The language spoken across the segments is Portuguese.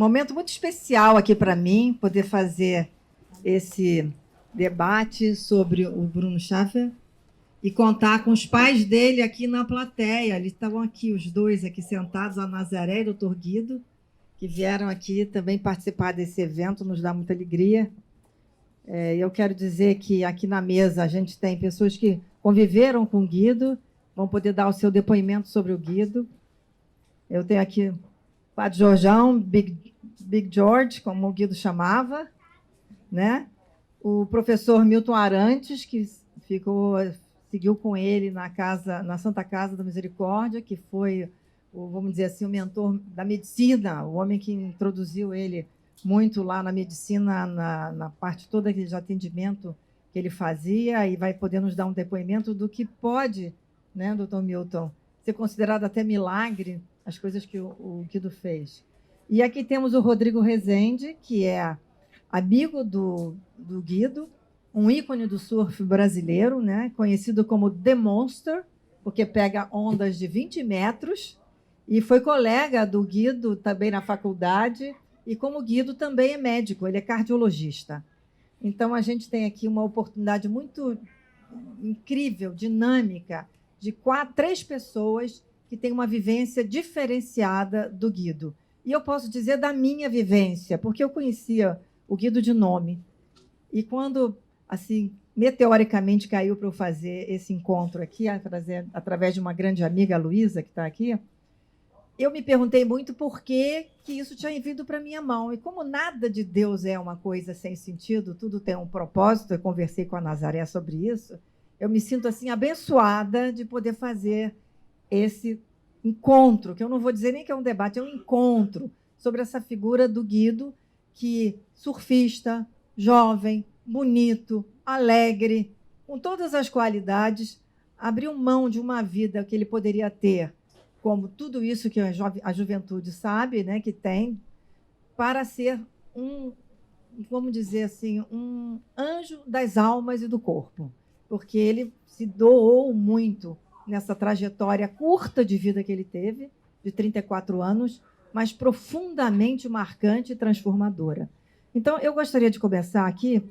momento muito especial aqui para mim, poder fazer esse debate sobre o Bruno Schaffer e contar com os pais dele aqui na plateia. Eles estavam aqui, os dois aqui sentados, a Nazaré e o Dr. Guido, que vieram aqui também participar desse evento, nos dá muita alegria. Eu quero dizer que aqui na mesa a gente tem pessoas que conviveram com o Guido, vão poder dar o seu depoimento sobre o Guido. Eu tenho aqui o Padre Jorjão, Big George, como o Guido chamava, né? O professor Milton Arantes, que seguiu com ele na Santa Casa da Misericórdia, que foi, vamos dizer assim, o mentor da medicina, o homem que introduziu ele muito lá na medicina, na parte toda de atendimento que ele fazia, e vai poder nos dar um depoimento do que pode, né, doutor Milton, ser considerado até milagre, as coisas que o Guido fez. E aqui temos o Rodrigo Rezende, que é amigo do Guido, um ícone do surf brasileiro, né, conhecido como The Monster, porque pega ondas de 20 metros, e foi colega do Guido também na faculdade, e como o Guido também é médico, ele é cardiologista. Então, a gente tem aqui uma oportunidade muito incrível, dinâmica, de 3 pessoas que têm uma vivência diferenciada do Guido. E eu posso dizer da minha vivência, porque eu conhecia o Guido de nome. E quando, assim, meteoricamente caiu para eu fazer esse encontro aqui, através de uma grande amiga, a Luísa, que está aqui, eu me perguntei muito por que isso tinha vindo para a minha mão. E como nada de Deus é uma coisa sem sentido, tudo tem um propósito, eu conversei com a Nazaré sobre isso, eu me sinto assim abençoada de poder fazer esse encontro, que eu não vou dizer nem que é um debate, é um encontro sobre essa figura do Guido, que surfista, jovem, bonito, alegre, com todas as qualidades, abriu mão de uma vida que ele poderia ter, como tudo isso que a juventude sabe, né, que tem, para ser vamos dizer assim, um anjo das almas e do corpo, porque ele se doou muito nessa trajetória curta de vida que ele teve, de 34 anos, mas profundamente marcante e transformadora. Então, eu gostaria de começar aqui,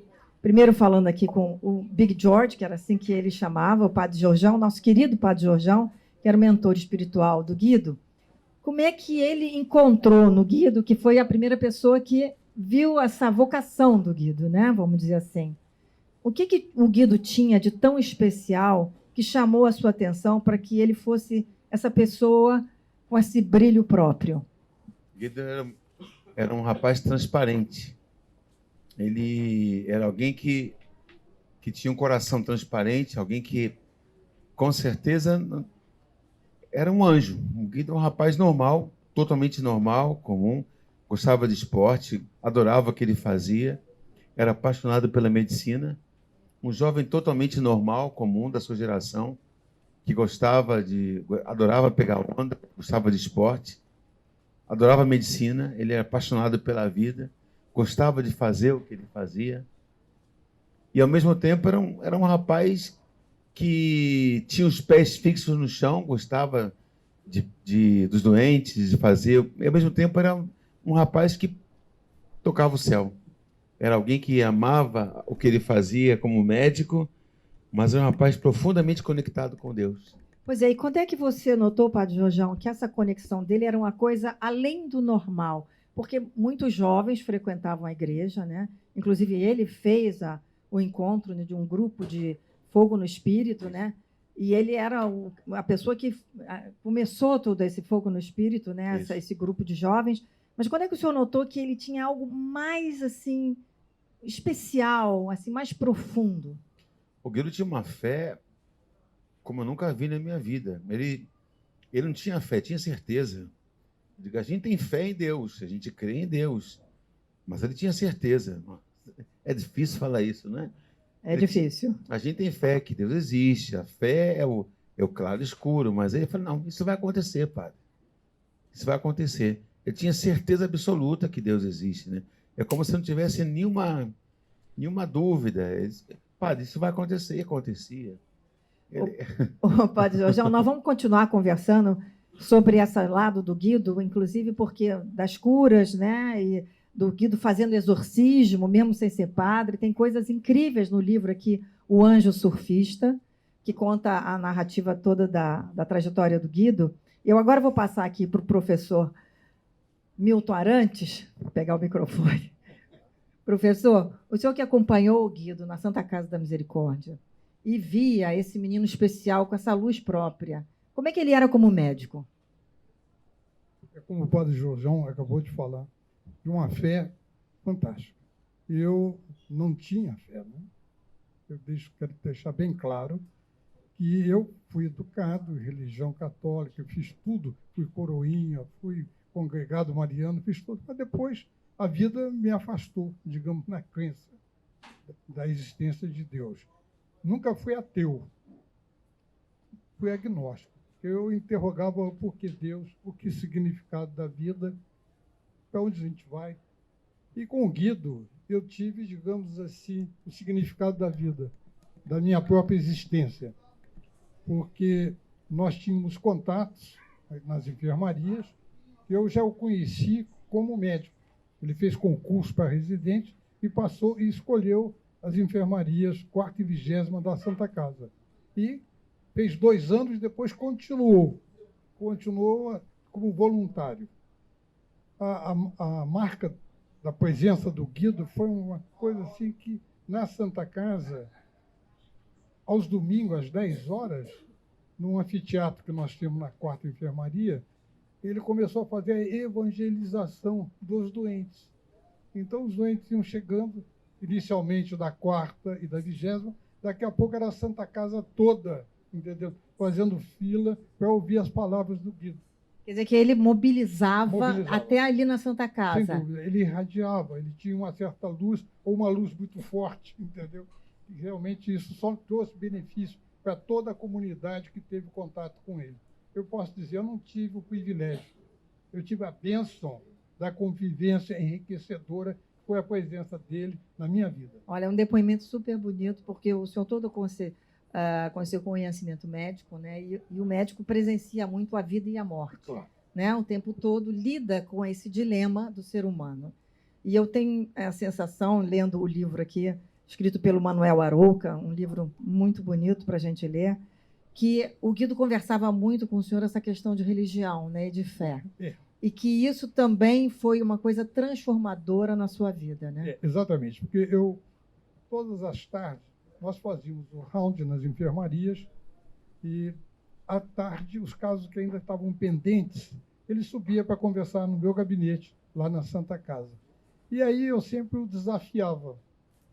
primeiro falando aqui com o Big George, que era assim que ele chamava, o Padre Jorjão, nosso querido Padre Jorjão, que era o mentor espiritual do Guido. Como é que ele encontrou no Guido, que foi a primeira pessoa que viu essa vocação do Guido, né? Vamos dizer assim. O que o Guido tinha de tão especial que chamou a sua atenção para que ele fosse essa pessoa com esse brilho próprio? Guido era um rapaz transparente. Ele era alguém que tinha um coração transparente, alguém que, com certeza, era um anjo. O Guido era um rapaz normal, totalmente normal, comum, gostava de esporte, adorava o que ele fazia, era apaixonado pela medicina, um jovem totalmente normal, comum da sua geração, que adorava pegar onda, gostava de esporte, adorava medicina, ele era apaixonado pela vida, gostava de fazer o que ele fazia, e ao mesmo tempo era um rapaz que tinha os pés fixos no chão, gostava dos doentes, de fazer, e ao mesmo tempo era um rapaz que tocava o céu. Era alguém que amava o que ele fazia como médico, mas era um rapaz profundamente conectado com Deus. Pois é, e quando é que você notou, Padre Jorjão, que essa conexão dele era uma coisa além do normal? Porque muitos jovens frequentavam a igreja, né? Inclusive ele fez o encontro de um grupo de fogo no espírito, né? E ele era a pessoa que começou todo esse fogo no espírito, né? Esse grupo de jovens. Mas quando é que o senhor notou que ele tinha algo mais assim especial, assim, mais profundo? O Guido tinha uma fé como eu nunca vi na minha vida. Ele não tinha fé, tinha certeza. A gente tem fé em Deus, a gente crê em Deus, mas ele tinha certeza. É difícil falar isso, né? É difícil. A gente tem fé que Deus existe, a fé é o claro escuro, mas ele falou, não, isso vai acontecer, padre. Isso vai acontecer. Ele tinha certeza absoluta que Deus existe, né? É como se não tivesse nenhuma dúvida. Padre, isso vai acontecer, e acontecia. Padre Jorjão, nós vamos continuar conversando sobre esse lado do Guido, inclusive porque das curas, né, e do Guido fazendo exorcismo, mesmo sem ser padre. Tem coisas incríveis no livro aqui, O Anjo Surfista, que conta a narrativa toda da trajetória do Guido. Eu agora vou passar aqui para o professor Milton Arantes, vou pegar o microfone. Professor, o senhor que acompanhou o Guido na Santa Casa da Misericórdia e via esse menino especial com essa luz própria, como é que ele era como médico? É como o padre Jorjão acabou de falar, de uma fé fantástica. Eu não tinha fé, né? Quero deixar bem claro que eu fui educado em religião católica, fiz tudo, fui coroinha, fui congregado mariano, fiz tudo, mas depois a vida me afastou, digamos, na crença da existência de Deus. Nunca fui ateu, fui agnóstico. Eu interrogava o porquê Deus, o que significado da vida, para onde a gente vai. E com o Guido, eu tive, digamos assim, o significado da vida, da minha própria existência. Porque nós tínhamos contatos nas enfermarias, eu já o conheci como médico. Ele fez concurso para residente e passou e escolheu as enfermarias 4ª e 20ª da Santa Casa. E fez 2 anos e depois continuou como voluntário. A marca da presença do Guido foi uma coisa assim que, na Santa Casa, aos domingos, às 10 horas, num anfiteatro que nós temos na 4ª enfermaria, ele começou a fazer a evangelização dos doentes. Então, os doentes iam chegando, inicialmente da 4ª e da 20ª, daqui a pouco era a Santa Casa toda, entendeu? Fazendo fila para ouvir as palavras do Guido. Quer dizer que ele mobilizava até ali na Santa Casa. Sem dúvida, ele irradiava, ele tinha uma certa luz, ou uma luz muito forte, entendeu? E realmente isso só trouxe benefício para toda a comunidade que teve contato com ele. Eu posso dizer, eu não tive o privilégio, eu tive a bênção da convivência enriquecedora que foi a presença dele na minha vida. Olha, é um depoimento super bonito, porque o senhor todo com seu conhecimento médico, né? E o médico presencia muito a vida e a morte, Claro. né? O tempo todo lida com esse dilema do ser humano. E eu tenho a sensação, lendo o livro aqui, escrito pelo Manuel Arouca, um livro muito bonito para a gente ler, que o Guido conversava muito com o senhor essa questão de religião, né, e de fé. É. E que isso também foi uma coisa transformadora na sua vida, né? Exatamente, porque todas as tardes, nós fazíamos o round nas enfermarias e, à tarde, os casos que ainda estavam pendentes, ele subia para conversar no meu gabinete, lá na Santa Casa. E aí eu sempre o desafiava.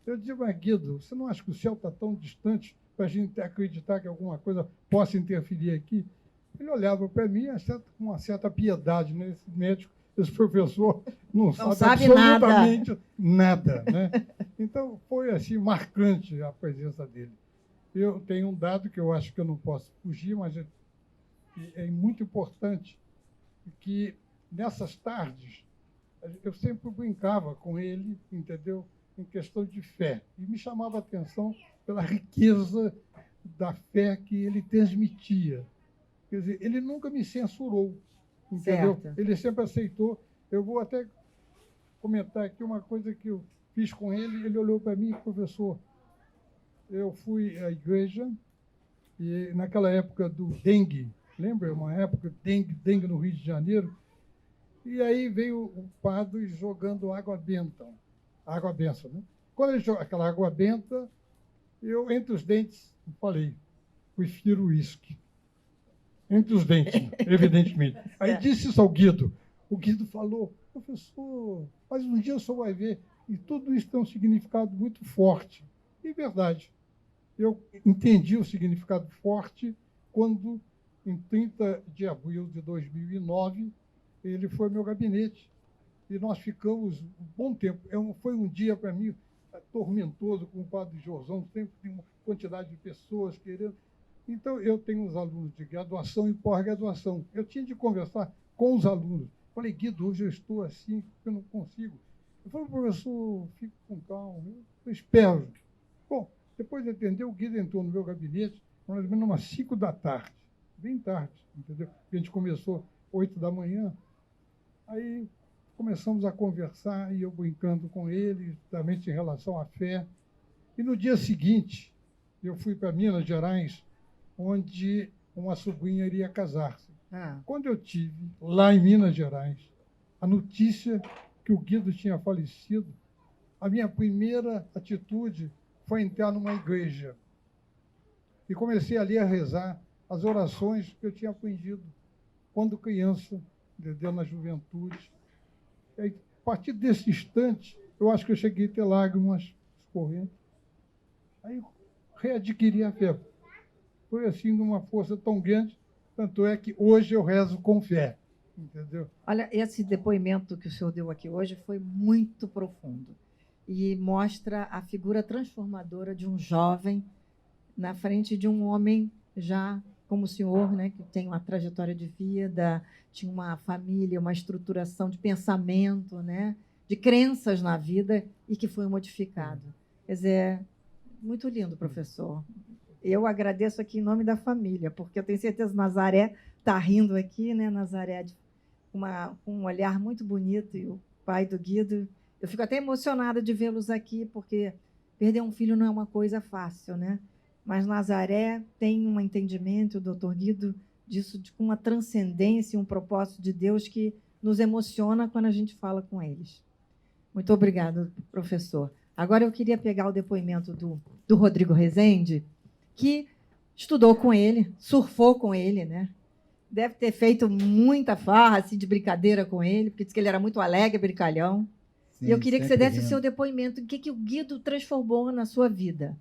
Eu digo, mas Guido, você não acha que o céu está tão distante para a gente acreditar que alguma coisa possa interferir aqui? Ele olhava para mim com uma certa piedade, né? Esse médico, esse professor não sabe absolutamente nada, né? Então, foi assim, marcante a presença dele. Eu tenho um dado que eu acho que eu não posso fugir, mas é muito importante, que nessas tardes, eu sempre brincava com ele, entendeu? Em questão de fé. E me chamava a atenção pela riqueza da fé que ele transmitia. Quer dizer, ele nunca me censurou, entendeu? Certo. Ele sempre aceitou. Eu vou até comentar aqui uma coisa que eu fiz com ele. Ele olhou para mim, professor, eu fui à igreja e naquela época do dengue, lembra? Uma época dengue no Rio de Janeiro. E aí veio o padre jogando água benta. Água benção, né? Quando ele jogou aquela água benta, eu, entre os dentes, falei, prefiro uísque. Entre os dentes, evidentemente. Aí disse isso ao Guido. O Guido falou, professor, mas um dia o senhor vai ver. E tudo isso tem um significado muito forte. E verdade. Eu entendi o significado forte quando, em 30 de abril de 2009, ele foi ao meu gabinete. E nós ficamos um bom tempo. Foi um dia, para mim, tormentoso, com o padre Jorzão, sempre tem uma quantidade de pessoas querendo. Então, eu tenho os alunos de graduação e pós-graduação. Eu tinha de conversar com os alunos. Falei, Guido, hoje eu estou assim, eu não consigo. Eu falei, professor, fique com calma, eu espero. Bom, depois de atender, o Guido entrou no meu gabinete, mais ou menos umas 5 da tarde. bem tarde, entendeu? A gente começou 8 da manhã, aí começamos a conversar e eu brincando com ele, também em relação à fé. E no dia seguinte, eu fui para Minas Gerais, onde uma sobrinha iria casar-se. Quando eu tive, lá em Minas Gerais, a notícia que o Guido tinha falecido, a minha primeira atitude foi entrar numa igreja. E comecei ali a rezar as orações que eu tinha aprendido quando criança, entendeu? Na juventude. E aí, a partir desse instante, eu acho que eu cheguei a ter lágrimas escorrendo. Aí readquiri a fé. Foi assim, numa força tão grande, tanto é que hoje eu rezo com fé, entendeu? Olha, esse depoimento que o senhor deu aqui hoje foi muito profundo e mostra a figura transformadora de um jovem na frente de um homem já como o senhor, né, que tem uma trajetória de vida, tinha uma família, uma estruturação de pensamento, né, de crenças na vida e que foi modificado. Quer dizer, muito lindo, professor. Eu agradeço aqui em nome da família, porque eu tenho certeza que Nazaré está rindo aqui, né, Nazaré, com um olhar muito bonito, e o pai do Guido. Eu fico até emocionada de vê-los aqui, porque perder um filho não é uma coisa fácil, né? Mas Nazaré tem um entendimento, o doutor Guido, disso com uma transcendência, um propósito de Deus que nos emociona quando a gente fala com eles. Muito obrigada, professor. Agora eu queria pegar o depoimento do Rodrigo Rezende, que estudou com ele, surfou com ele, né? Deve ter feito muita farra assim, de brincadeira com ele, porque disse que ele era muito alegre, brincalhão. Sim, e eu queria que você desse o seu depoimento. O que o Guido transformou na sua vida?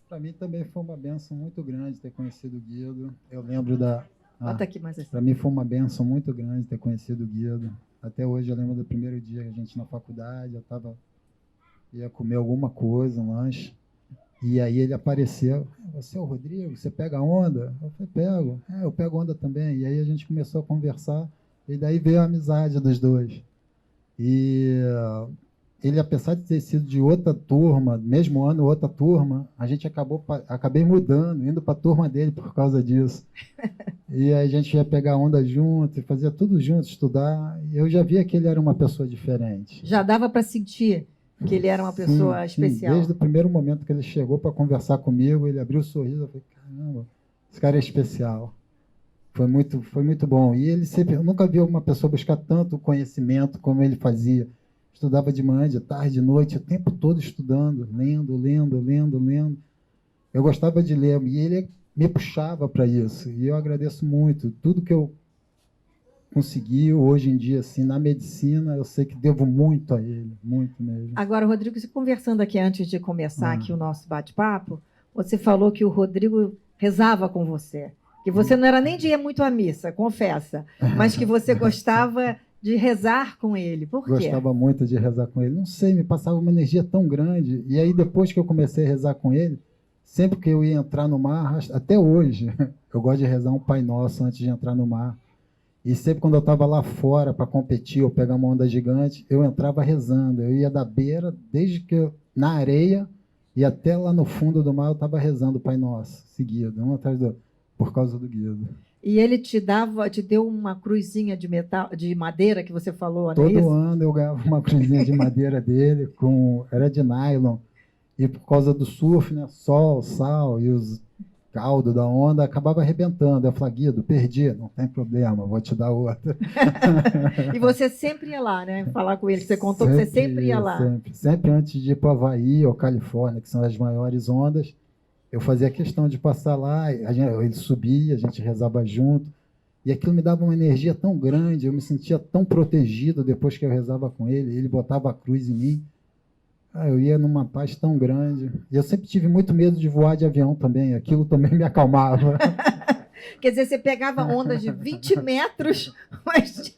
Para mim também foi uma bênção muito grande ter conhecido o Guido. Eu lembro da... Bota aqui mais assim. Para mim foi uma bênção muito grande ter conhecido o Guido. Até hoje eu lembro do primeiro dia que a gente na faculdade, ia comer alguma coisa, um lanche, e aí ele apareceu. Você é o Rodrigo? Você pega onda? Eu falei, pego. Eu pego onda também. E aí a gente começou a conversar, e daí veio a amizade dos dois. E ele, apesar de ter sido de outra turma, mesmo ano, outra turma, a gente acabei mudando, indo para a turma dele por causa disso. E aí a gente ia pegar onda junto, fazia tudo junto, estudar. E eu já via que ele era uma pessoa diferente. Já dava para sentir que ele era uma pessoa especial? Sim, desde o primeiro momento que ele chegou para conversar comigo, ele abriu o sorriso, eu falei, caramba, esse cara é especial. Foi muito bom. E ele sempre, eu nunca vi uma pessoa buscar tanto conhecimento como ele fazia. Estudava de manhã, de tarde, de noite, o tempo todo estudando, lendo. Eu gostava de ler, e ele me puxava para isso. E eu agradeço muito. Tudo que eu consegui hoje em dia, assim, na medicina, eu sei que devo muito a ele, muito mesmo. Agora, Rodrigo, você conversando aqui antes de começar aqui o nosso bate-papo, você falou que o Rodrigo rezava com você, que você não era nem de ir muito à missa, confessa, mas que você gostava de rezar com ele. Por quê? Gostava muito de rezar com ele. Não sei, me passava uma energia tão grande. E aí, depois que eu comecei a rezar com ele, sempre que eu ia entrar no mar, até hoje, eu gosto de rezar um Pai Nosso antes de entrar no mar. E sempre quando eu estava lá fora para competir ou pegar uma onda gigante, eu entrava rezando. Eu ia da beira, desde que na areia, e até lá no fundo do mar eu estava rezando o Pai Nosso, seguido, um atrás do outro, por causa do Guido. E ele te deu uma cruzinha de metal, de madeira que você falou, não é isso? Todo ano eu ganhava uma cruzinha de madeira dele, era de nylon. E por causa do surf, né, sol, sal e os caldo da onda, acabava arrebentando. Eu falei, Guido, perdi, não tem problema, vou te dar outra. E você sempre ia lá, né? Falar com ele, você contou que você sempre ia lá. Sempre antes de ir para o Havaí ou Califórnia, que são as maiores ondas, eu fazia questão de passar lá, ele subia, a gente rezava junto, e aquilo me dava uma energia tão grande, eu me sentia tão protegido depois que eu rezava com ele botava a cruz em mim. Eu ia numa paz tão grande. E eu sempre tive muito medo de voar de avião também. Aquilo também me acalmava. Quer dizer, você pegava ondas de 20 metros, mas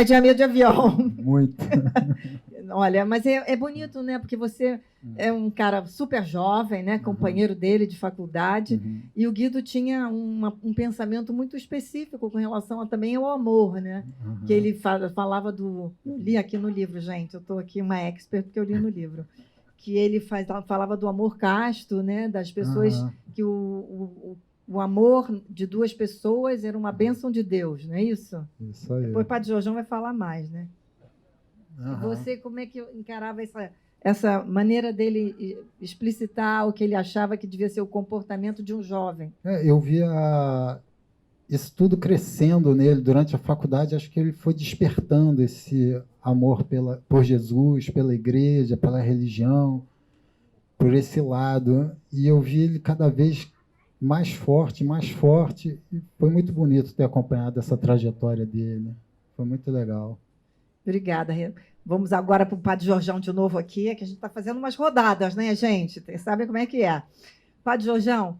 tinha medo de avião. Muito. Olha, mas é bonito, né? Porque você é um cara super jovem, né? Companheiro dele de faculdade. E o Guido tinha um pensamento muito específico com relação também ao amor, né? Que ele falava do... Eu li aqui no livro, gente. Eu estou aqui uma expert porque eu li no livro. Que ele falava do amor casto, né? Das pessoas que o o amor de duas pessoas era uma bênção de Deus, não é isso? Isso aí. Depois o Padre Jorjão vai falar mais, né? Aham. Você, como é que encarava essa maneira dele explicitar o que ele achava que devia ser o comportamento de um jovem? Eu via isso tudo crescendo nele durante a faculdade. Acho que ele foi despertando esse amor por Jesus, pela igreja, pela religião, por esse lado. E eu vi ele cada vez mais forte, mais forte. E foi muito bonito ter acompanhado essa trajetória dele. Foi muito legal. Obrigada, Rê. Vamos agora para o Padre Jorjão de novo aqui, que a gente está fazendo umas rodadas, né, gente? Vocês sabem como é que é. Padre Jorjão,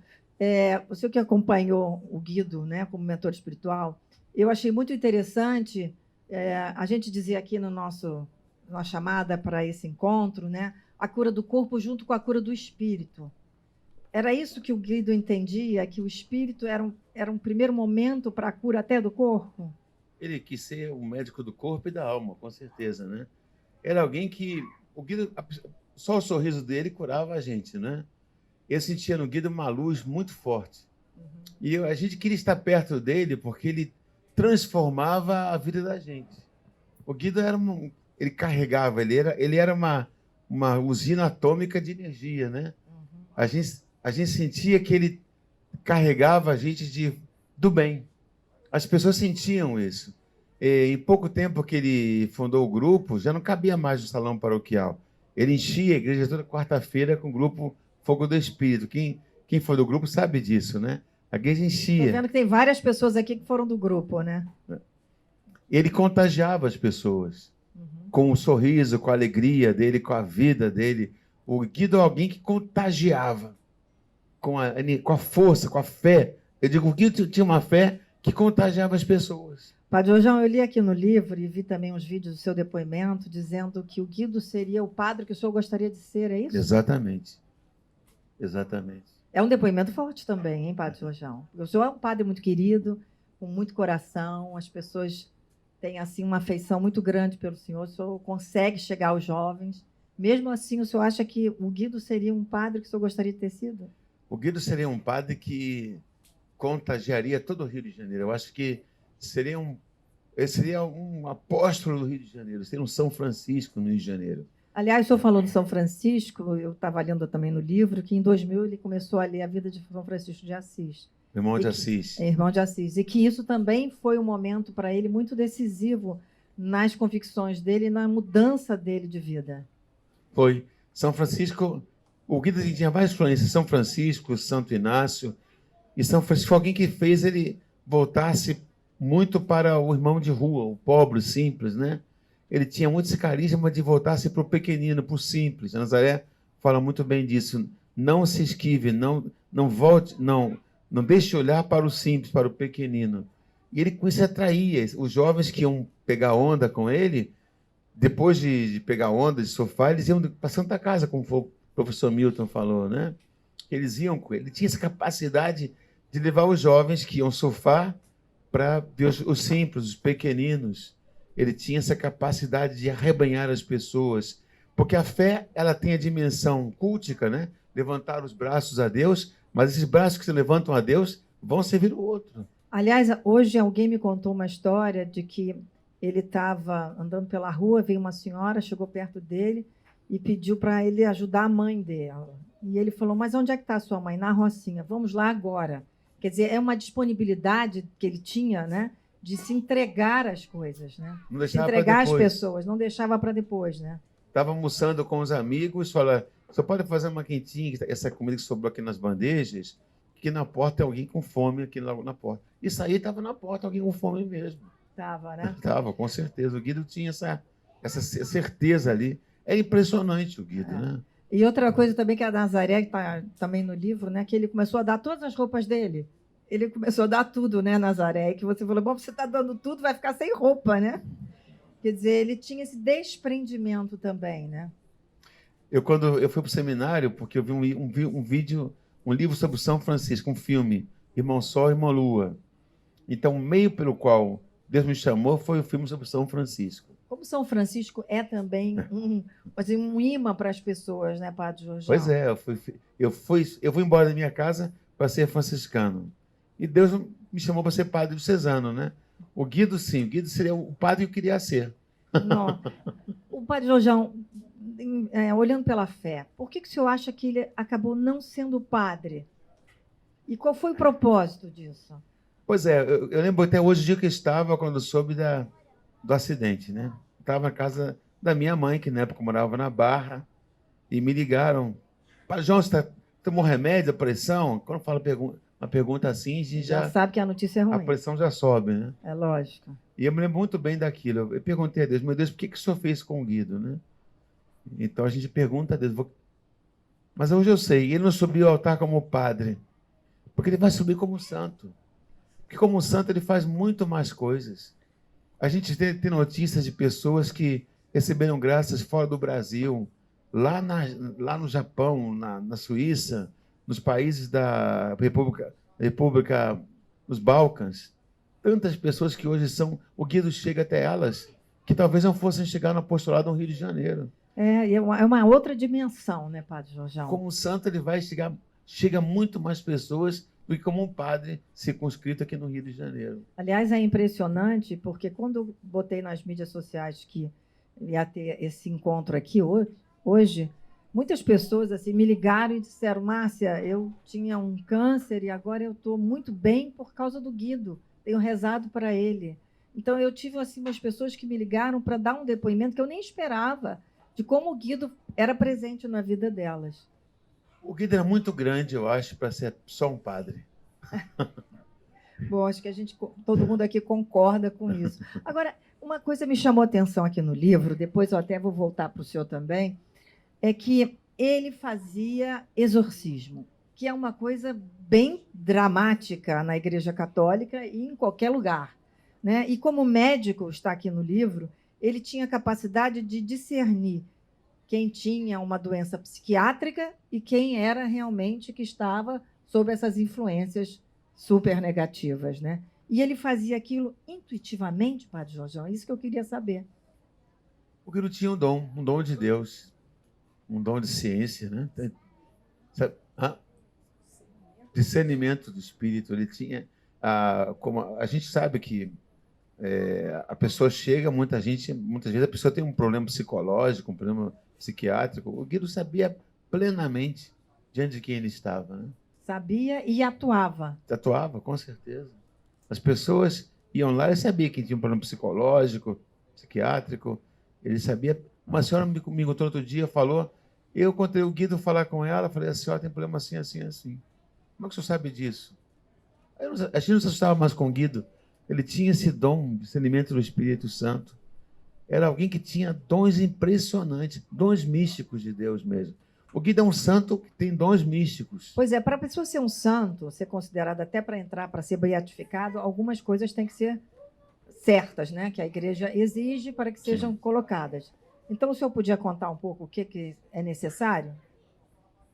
você que acompanhou o Guido, né, como mentor espiritual, eu achei muito interessante, a gente dizia aqui na chamada para esse encontro, né, a cura do corpo junto com a cura do espírito. Era isso que o Guido entendia, que o espírito era um primeiro momento para a cura até do corpo? Ele quis ser o médico do corpo e da alma, com certeza, né? Era alguém que... O Guido, só o sorriso dele curava a gente, né? Eu sentia no Guido uma luz muito forte. E a gente queria estar perto dele porque ele transformava a vida da gente. O Guido ele carregava, ele era uma usina atômica de energia, né? A gente sentia que ele carregava a gente do bem. As pessoas sentiam isso. Em pouco tempo que ele fundou o grupo, já não cabia mais no salão paroquial. Ele enchia a igreja toda quarta-feira com o grupo Fogo do Espírito. Quem foi do grupo sabe disso, né? A igreja enchia. Estou vendo que tem várias pessoas aqui que foram do grupo, né? Ele contagiava as pessoas com o sorriso, com a alegria dele, com a vida dele. O Guido é alguém que contagiava com a força, com a fé. Eu digo, o Guido tinha uma fé que contagiava as pessoas. Padre Jorjão, eu li aqui no livro e vi também uns vídeos do seu depoimento dizendo que o Guido seria o padre que o senhor gostaria de ser, é isso? Exatamente. Exatamente. É um depoimento forte também, hein, Padre Jorjão? O senhor é um padre muito querido, com muito coração, as pessoas têm assim uma afeição muito grande pelo senhor consegue chegar aos jovens. Mesmo assim, o senhor acha que o Guido seria um padre que o senhor gostaria de ter sido? O Guido seria um padre que contagiaria todo o Rio de Janeiro. Eu acho que ele seria um apóstolo do Rio de Janeiro, seria um São Francisco no Rio de Janeiro. Aliás, o senhor falou do São Francisco, eu estava lendo também no livro, que em 2000 ele começou a ler a vida de São Francisco de Assis. Irmão de Assis. Irmão de Assis. E que isso também foi um momento para ele muito decisivo nas convicções dele e na mudança dele de vida. Foi. São Francisco, o Guido tinha várias influências, São Francisco, Santo Inácio, e São Francisco foi alguém que fez ele voltar-se muito para o irmão de rua, o pobre, o simples, né? Ele tinha muito esse carisma de voltar-se para o pequenino, para o simples. A Nazaré fala muito bem disso. Não se esquive, não volte, não deixe de olhar para o simples, para o pequenino. E ele com isso atraía os jovens que iam pegar onda com ele. Depois de pegar onda de sofá, eles iam para Santa Casa, como o professor Milton falou, né? Eles iam com ele. Ele tinha essa capacidade de levar os jovens que iam surfar para ver os simples, os pequeninos. Ele tinha essa capacidade de arrebanhar as pessoas, porque a fé ela tem a dimensão cultica, né? Levantar os braços a Deus, mas esses braços que se levantam a Deus vão servir o outro. Aliás, hoje alguém me contou uma história de que ele estava andando pela rua, veio uma senhora, chegou perto dele e pediu para ele ajudar a mãe dela. E ele falou, mas onde é que está a sua mãe? Na Rocinha. Vamos lá agora. Quer dizer, é uma disponibilidade que ele tinha, né? De se entregar às coisas, né? Não Se deixava entregar pra às depois. pessoas, não deixava para depois, né? Estava almoçando com os amigos, fala, só pode fazer uma quentinha, essa comida que sobrou aqui nas bandejas, que na porta tem alguém com fome aqui logo na porta. Isso aí estava na porta, alguém com fome mesmo. Tava, né? Estava, com certeza. O Guido tinha essa certeza ali. É impressionante o Guido, né? E outra coisa também que a Nazaré, que está também no livro, né? Que ele começou a dar todas as roupas dele. Ele começou a dar tudo, né, Nazaré? Que você falou, bom, você está dando tudo, vai ficar sem roupa, né? Quer dizer, ele tinha esse desprendimento também, né? Quando eu fui para o seminário, porque eu vi um livro sobre São Francisco, um filme, Irmão Sol e Irmã Lua. Então, o meio pelo qual Deus me chamou foi o filme sobre São Francisco. Como São Francisco é também um imã para as pessoas, né, Padre Jorjão? Pois é, eu fui embora da minha casa para ser franciscano. E Deus me chamou para ser padre diocesano, né? O Guido, sim, o Guido seria o padre que eu queria ser. Não. O padre Jorjão, olhando pela fé, por que o senhor acha que ele acabou não sendo padre? E qual foi o propósito disso? Pois é, eu lembro até hoje o dia que eu estava, quando eu soube do acidente, né? Estava na casa da minha mãe, que na época morava na Barra, e me ligaram. Padre João, você tomou remédio, a pressão? Quando fala uma pergunta assim, a gente Já sabe que a notícia é a ruim. pressão já sobe, né? É lógico. E eu me lembro muito bem daquilo. Eu perguntei a Deus, meu Deus, por que o senhor fez com o Guido, né? Então a gente pergunta a Deus. Mas hoje eu sei, ele não subiu ao altar como padre, porque ele vai subir como santo. Porque como santo ele faz muito mais coisas. A gente tem notícias de pessoas que receberam graças fora do Brasil, lá no Japão, na Suíça, nos países da República, nos Balcãs. Tantas pessoas que hoje o Guido chega até elas, que talvez não fossem chegar no apostolado no Rio de Janeiro. É uma outra dimensão, né, padre Jorjão? Como santo, ele chega muito mais pessoas do que como um padre circunscrito aqui no Rio de Janeiro. Aliás, é impressionante, porque quando eu botei nas mídias sociais que ia ter esse encontro aqui hoje, muitas pessoas assim, me ligaram e disseram: Márcia, eu tinha um câncer e agora eu estou muito bem por causa do Guido. Tenho rezado para ele. Então, eu tive assim, umas pessoas que me ligaram para dar um depoimento que eu nem esperava, de como o Guido era presente na vida delas. O Guido era muito grande, eu acho, para ser só um padre. Bom, acho que todo mundo aqui concorda com isso. Agora, uma coisa me chamou a atenção aqui no livro, depois eu até vou voltar para o senhor também, é que ele fazia exorcismo, que é uma coisa bem dramática na Igreja Católica e em qualquer lugar, né? E como médico, está aqui no livro, ele tinha a capacidade de discernir quem tinha uma doença psiquiátrica e quem era realmente que estava sob essas influências super negativas, né? E ele fazia aquilo intuitivamente, padre Jorjão, é isso que eu queria saber. O Guido tinha um dom de Deus, um dom de ciência, né? Sabe? Discernimento do espírito. Ele tinha, como a gente sabe que a pessoa chega, muitas vezes a pessoa tem um problema psicológico, um problema psiquiátrico. O Guido sabia plenamente diante de quem ele estava, né? Sabia e atuava. Atuava, com certeza. As pessoas iam lá e sabia que tinha um problema psicológico, psiquiátrico. Ele sabia. Uma senhora me encontrou outro dia, falou, eu encontrei o Guido falar com ela, falei, a senhora tem problema assim, assim, assim. Como é que o senhor sabe disso? A gente não se assustava mais com o Guido. Ele tinha esse dom, discernimento do Espírito Santo. Era alguém que tinha dons impressionantes, dons místicos de Deus mesmo. O Guido é um santo que tem dons místicos. Pois é, para a pessoa ser um santo, ser considerado até para entrar, para ser beatificado, algumas coisas têm que ser certas, né? Que a igreja exige para que sejam colocadas. Então, o senhor podia contar um pouco o que é necessário?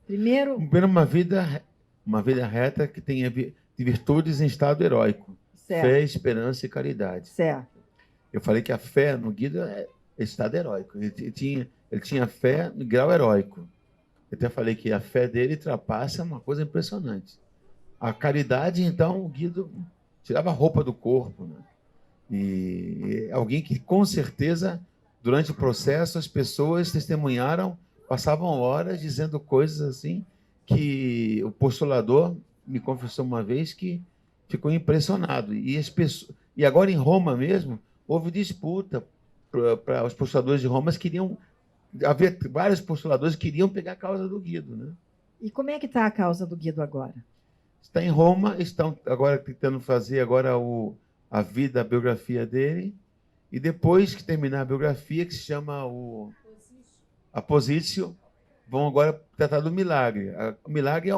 Primeiro, uma vida reta que tenha virtudes em estado heróico. certo. Fé, esperança e caridade. Certo. Eu falei que a fé no Guido é estado heróico. Ele tinha fé no grau heróico. Eu até falei que a fé dele ultrapassa uma coisa impressionante. A caridade, então, o Guido tirava a roupa do corpo, né? E alguém que, com certeza, durante o processo, as pessoas testemunharam, passavam horas dizendo coisas assim, que o postulador me confessou uma vez que ficou impressionado. E agora em Roma mesmo, houve disputa para os postuladores de Roma, havia vários postuladores que queriam pegar a causa do Guido, né? E como é que está a causa do Guido agora? Está em Roma, estão agora tentando fazer a vida, a biografia dele, e depois que terminar a biografia, que se chama a Positio, vão agora tratar do milagre. O milagre é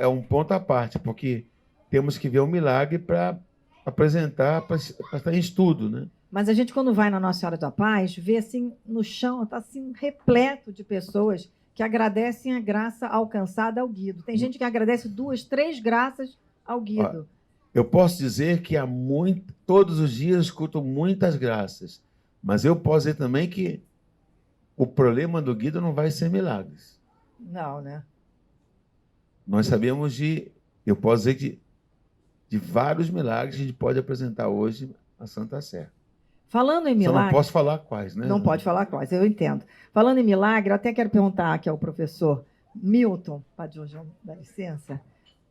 um ponto à parte, porque temos que ver o milagre para apresentar, para estar em estudo, né? Mas a gente, quando vai na Nossa Senhora da Paz, vê assim, no chão, está assim, repleto de pessoas que agradecem a graça alcançada ao Guido. Tem gente que agradece 2, 3 graças ao Guido. Eu posso dizer que todos os dias eu escuto muitas graças, mas eu posso dizer também que o problema do Guido não vai ser milagres. Não, né? Nós sabemos de Eu posso dizer que de vários milagres a gente pode apresentar hoje a Santa Sé. Falando em Só milagre... não posso falar quais, né? Não pode falar quais, eu entendo. Falando em milagre, eu até quero perguntar aqui ao professor Milton, Padre João, dá licença.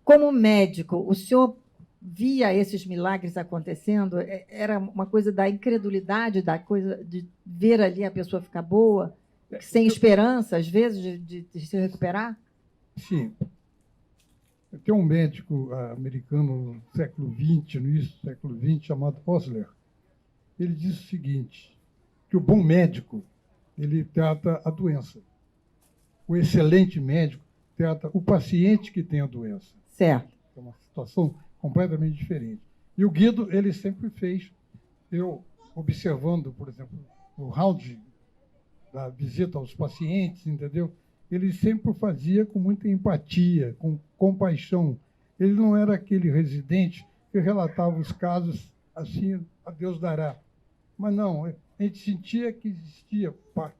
Como médico, o senhor via esses milagres acontecendo? Era uma coisa da incredulidade, da coisa de ver ali a pessoa ficar boa, sem esperança, às vezes, de se recuperar? Sim. Tem um médico americano no século XX, no início do século XX, chamado Osler. Ele diz o seguinte, que o bom médico, ele trata a doença. O excelente médico trata o paciente que tem a doença. Certo. É uma situação completamente diferente. E o Guido, ele sempre fez, eu observando, por exemplo, o round da visita aos pacientes, entendeu? Ele sempre fazia com muita empatia, com compaixão. Ele não era aquele residente que relatava os casos assim, a Deus dará. Mas não, a gente sentia que existia parte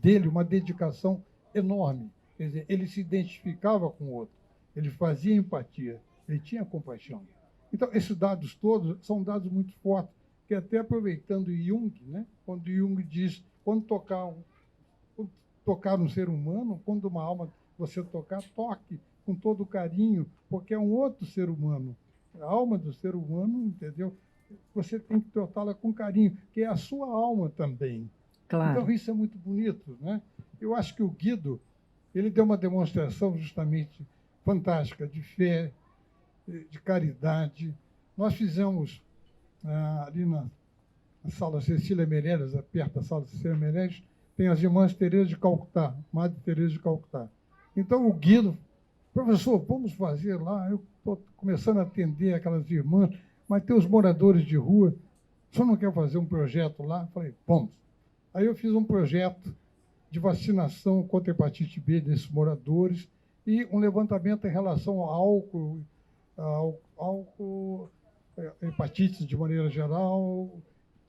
dele uma dedicação enorme. Quer dizer, ele se identificava com o outro, ele fazia empatia, ele tinha compaixão. Então, esses dados todos são dados muito fortes, que até aproveitando Jung, né, quando Jung diz, quando tocar um ser humano, quando uma alma você tocar, toque com todo carinho, porque é um outro ser humano. A alma do ser humano, entendeu? Você tem que tratá-la com carinho, que é a sua alma também. Claro. Então, isso é muito bonito, né? Eu acho que o Guido, ele deu uma demonstração justamente fantástica de fé, de caridade. Nós fizemos ali na sala Cecília Meirelles, perto da sala Cecília Meirelles, tem as irmãs Teresa de Calcutá, Madre Teresa de Calcutá. Então, o Guido, professor, vamos fazer lá, eu estou começando a atender aquelas irmãs, mas tem os moradores de rua, o senhor não quer fazer um projeto lá? Eu falei, vamos. Aí eu fiz um projeto de vacinação contra a hepatite B desses moradores e um levantamento em relação ao álcool, hepatite de maneira geral,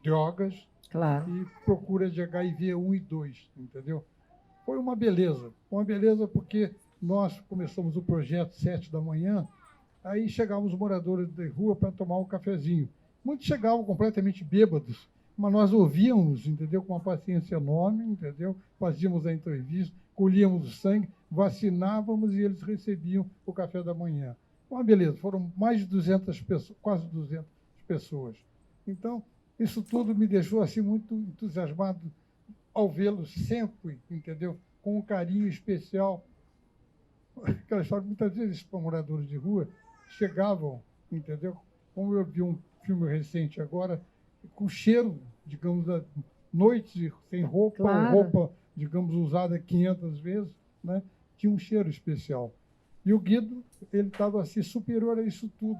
drogas, Claro. e procura de HIV 1 e 2, entendeu? Foi uma beleza porque nós começamos o projeto às 7 da manhã, aí chegavam os moradores de rua para tomar um cafezinho. Muitos chegavam completamente bêbados, mas nós ouvíamos, entendeu, com uma paciência enorme, entendeu? Fazíamos a entrevista, colhíamos o sangue, vacinávamos e eles recebiam o café da manhã. Uma beleza, foram mais de 200 pessoas, quase 200 pessoas. Então, isso tudo me deixou assim muito entusiasmado ao vê-los sempre, entendeu? Com um carinho especial. Aquela história, muitas vezes, para moradores de rua, chegavam, entendeu? Como eu vi um filme recente agora, com cheiro, digamos, da noite sem roupa, Claro. roupa, digamos, usada 500 vezes, né? Tinha um cheiro especial. E o Guido, ele estava assim, superior a isso tudo.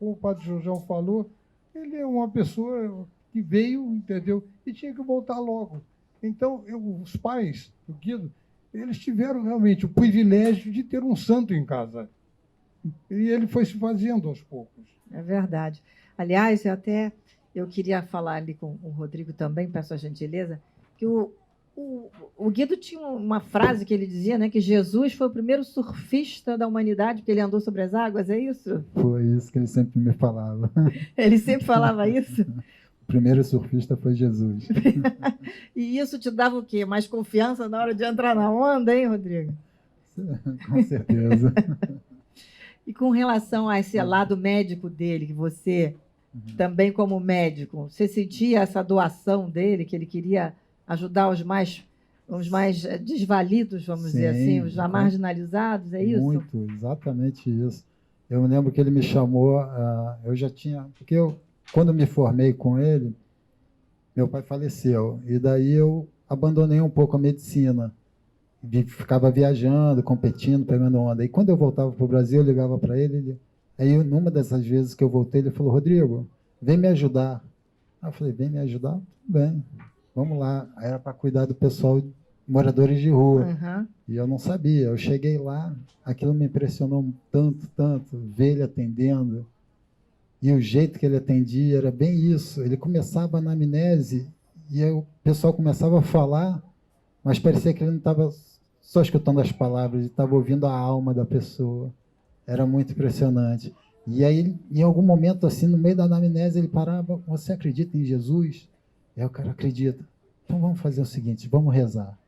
Como o padre João falou, ele é uma pessoa que veio, entendeu? E tinha que voltar logo. Então, os pais do Guido, eles tiveram realmente o privilégio de ter um santo em casa. E ele foi se fazendo aos poucos. É verdade. Aliás, eu queria falar ali com o Rodrigo também, peço a gentileza, que o Guido tinha uma frase que ele dizia, né, que Jesus foi o primeiro surfista da humanidade, porque ele andou sobre as águas, é isso? Foi isso que ele sempre me falava. Ele sempre falava isso? O primeiro surfista foi Jesus. E isso te dava o quê? Mais confiança na hora de entrar na onda, hein, Rodrigo? Com certeza. E com relação a esse lado médico dele, que você, também como médico, você sentia essa doação dele, que ele queria ajudar os mais desvalidos, vamos dizer assim, os já marginalizados, é isso? Muito, exatamente isso. Eu me lembro que ele me chamou, eu já tinha... Porque quando me formei com ele, meu pai faleceu, e daí eu abandonei um pouco a medicina. Ficava viajando, competindo, pegando onda. E quando eu voltava para o Brasil, eu ligava para ele, aí numa dessas vezes que eu voltei, ele falou, Rodrigo, vem me ajudar. Aí eu falei, vem me ajudar? Tudo bem, vamos lá. Aí era para cuidar do pessoal, moradores de rua. Uhum. E eu não sabia. Eu cheguei lá, aquilo me impressionou tanto, ver ele atendendo. E o jeito que ele atendia era bem isso. Ele começava na anamnese e aí o pessoal começava a falar, mas parecia que ele não estava só escutando as palavras, ele estava ouvindo a alma da pessoa. Era muito impressionante. E aí, em algum momento, assim, no meio da anamnese, ele parava: você acredita em Jesus? E aí o cara: acredita. Então vamos fazer o seguinte, vamos rezar.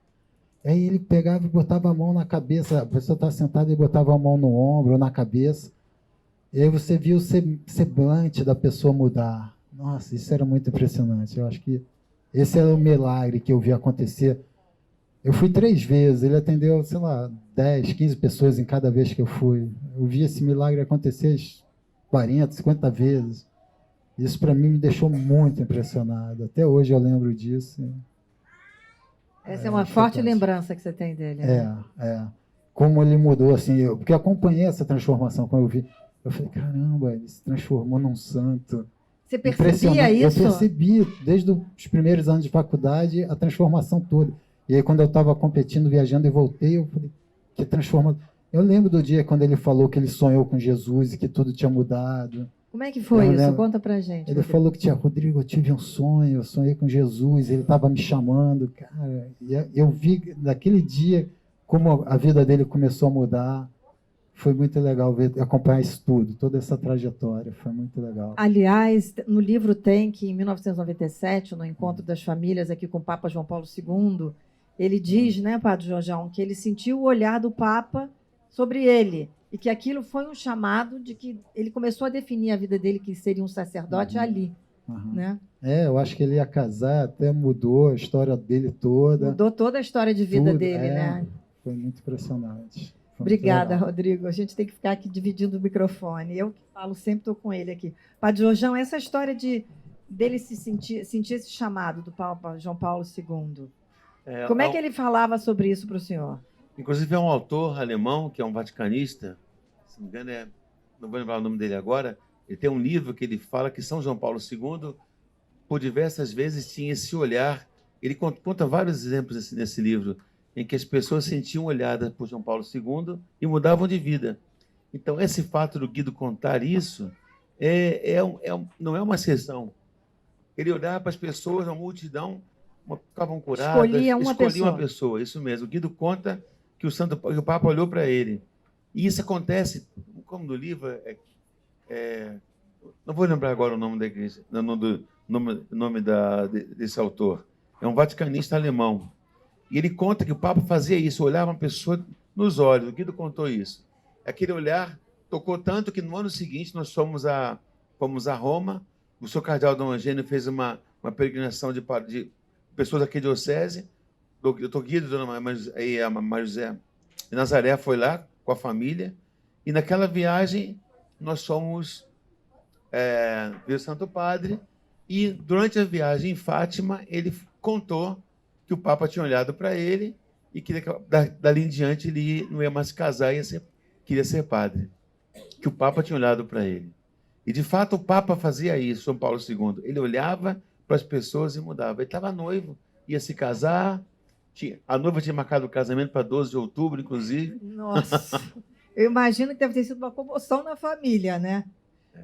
Aí ele pegava e botava a mão na cabeça, a pessoa estava sentada e botava a mão no ombro ou na cabeça, e aí você via o semblante da pessoa mudar. Nossa, isso era muito impressionante. Eu acho que esse era o milagre que eu vi acontecer. Eu fui 3 vezes, ele atendeu, sei lá, 10, 15 pessoas em cada vez que eu fui. Eu vi esse milagre acontecer 40, 50 vezes. Isso para mim me deixou muito impressionado. Até hoje eu lembro disso. Essa é uma forte lembrança que você tem dele. Né? Como ele mudou, assim, porque eu acompanhei essa transformação quando eu vi. Eu falei: caramba, ele se transformou num santo. Você percebia isso? Eu percebi, desde os primeiros anos de faculdade, a transformação toda. E aí, quando eu estava competindo, viajando e voltei, eu falei: que transformação. Eu lembro do dia quando ele falou que ele sonhou com Jesus e que tudo tinha mudado. Como é que foi isso? Conta pra gente. Ele falou que Rodrigo, eu tive um sonho, eu sonhei com Jesus, ele estava me chamando, cara. E eu vi naquele dia como a vida dele começou a mudar. Foi muito legal acompanhar isso tudo, toda essa trajetória, foi muito legal. Aliás, no livro tem que, em 1997, no Encontro das Famílias, aqui com o Papa João Paulo II, ele diz, né, Padre Jorjão, que ele sentiu o olhar do Papa sobre ele, e que aquilo foi um chamado de que ele começou a definir a vida dele, que seria um sacerdote ali. Né? Eu acho que ele ia casar, até mudou a história dele toda. Mudou toda a história de vida dele, né? Foi muito impressionante. Obrigada, Rodrigo. A gente tem que ficar aqui dividindo o microfone. Eu que falo sempre, estou com ele aqui. Padre Jorjão, essa história dele sentir esse chamado do Papa João Paulo II, como é que ele falava sobre isso para o senhor? Inclusive, é um autor alemão, que é um vaticanista, se não me engano, não vou lembrar o nome dele agora, ele tem um livro que ele fala que São João Paulo II, por diversas vezes, tinha esse olhar. Ele conta vários exemplos nesse livro, em que as pessoas sentiam olhadas por João Paulo II e mudavam de vida. Então, esse fato do Guido contar isso não é uma exceção. Ele olhava para as pessoas, a multidão, ficavam curadas, escolhia uma pessoa. Isso mesmo. O Guido conta que o Papa olhou para ele. E isso acontece, como no livro, não vou lembrar agora o nome da igreja, nome desse autor. É um vaticanista alemão. E ele conta que o Papa fazia isso, olhava uma pessoa nos olhos. O Guido contou isso. Aquele olhar tocou tanto que no ano seguinte nós fomos a Roma. O senhor cardeal Dom Eugênio fez uma peregrinação de pessoas aqui de diocese. O doutor Guido e a Maria José de Nazaré foi lá com a família. E naquela viagem nós fomos ver o Santo Padre. E durante a viagem em Fátima, ele contou que o Papa tinha olhado para ele e que dali em diante ele não ia mais se casar e queria ser padre. Que o Papa tinha olhado para ele. E, de fato, o Papa fazia isso, São Paulo II. Ele olhava para as pessoas e mudava. Ele estava noivo, ia se casar. A noiva tinha marcado o casamento para 12 de outubro, inclusive. Nossa, eu imagino que deve ter sido uma comoção na família, né?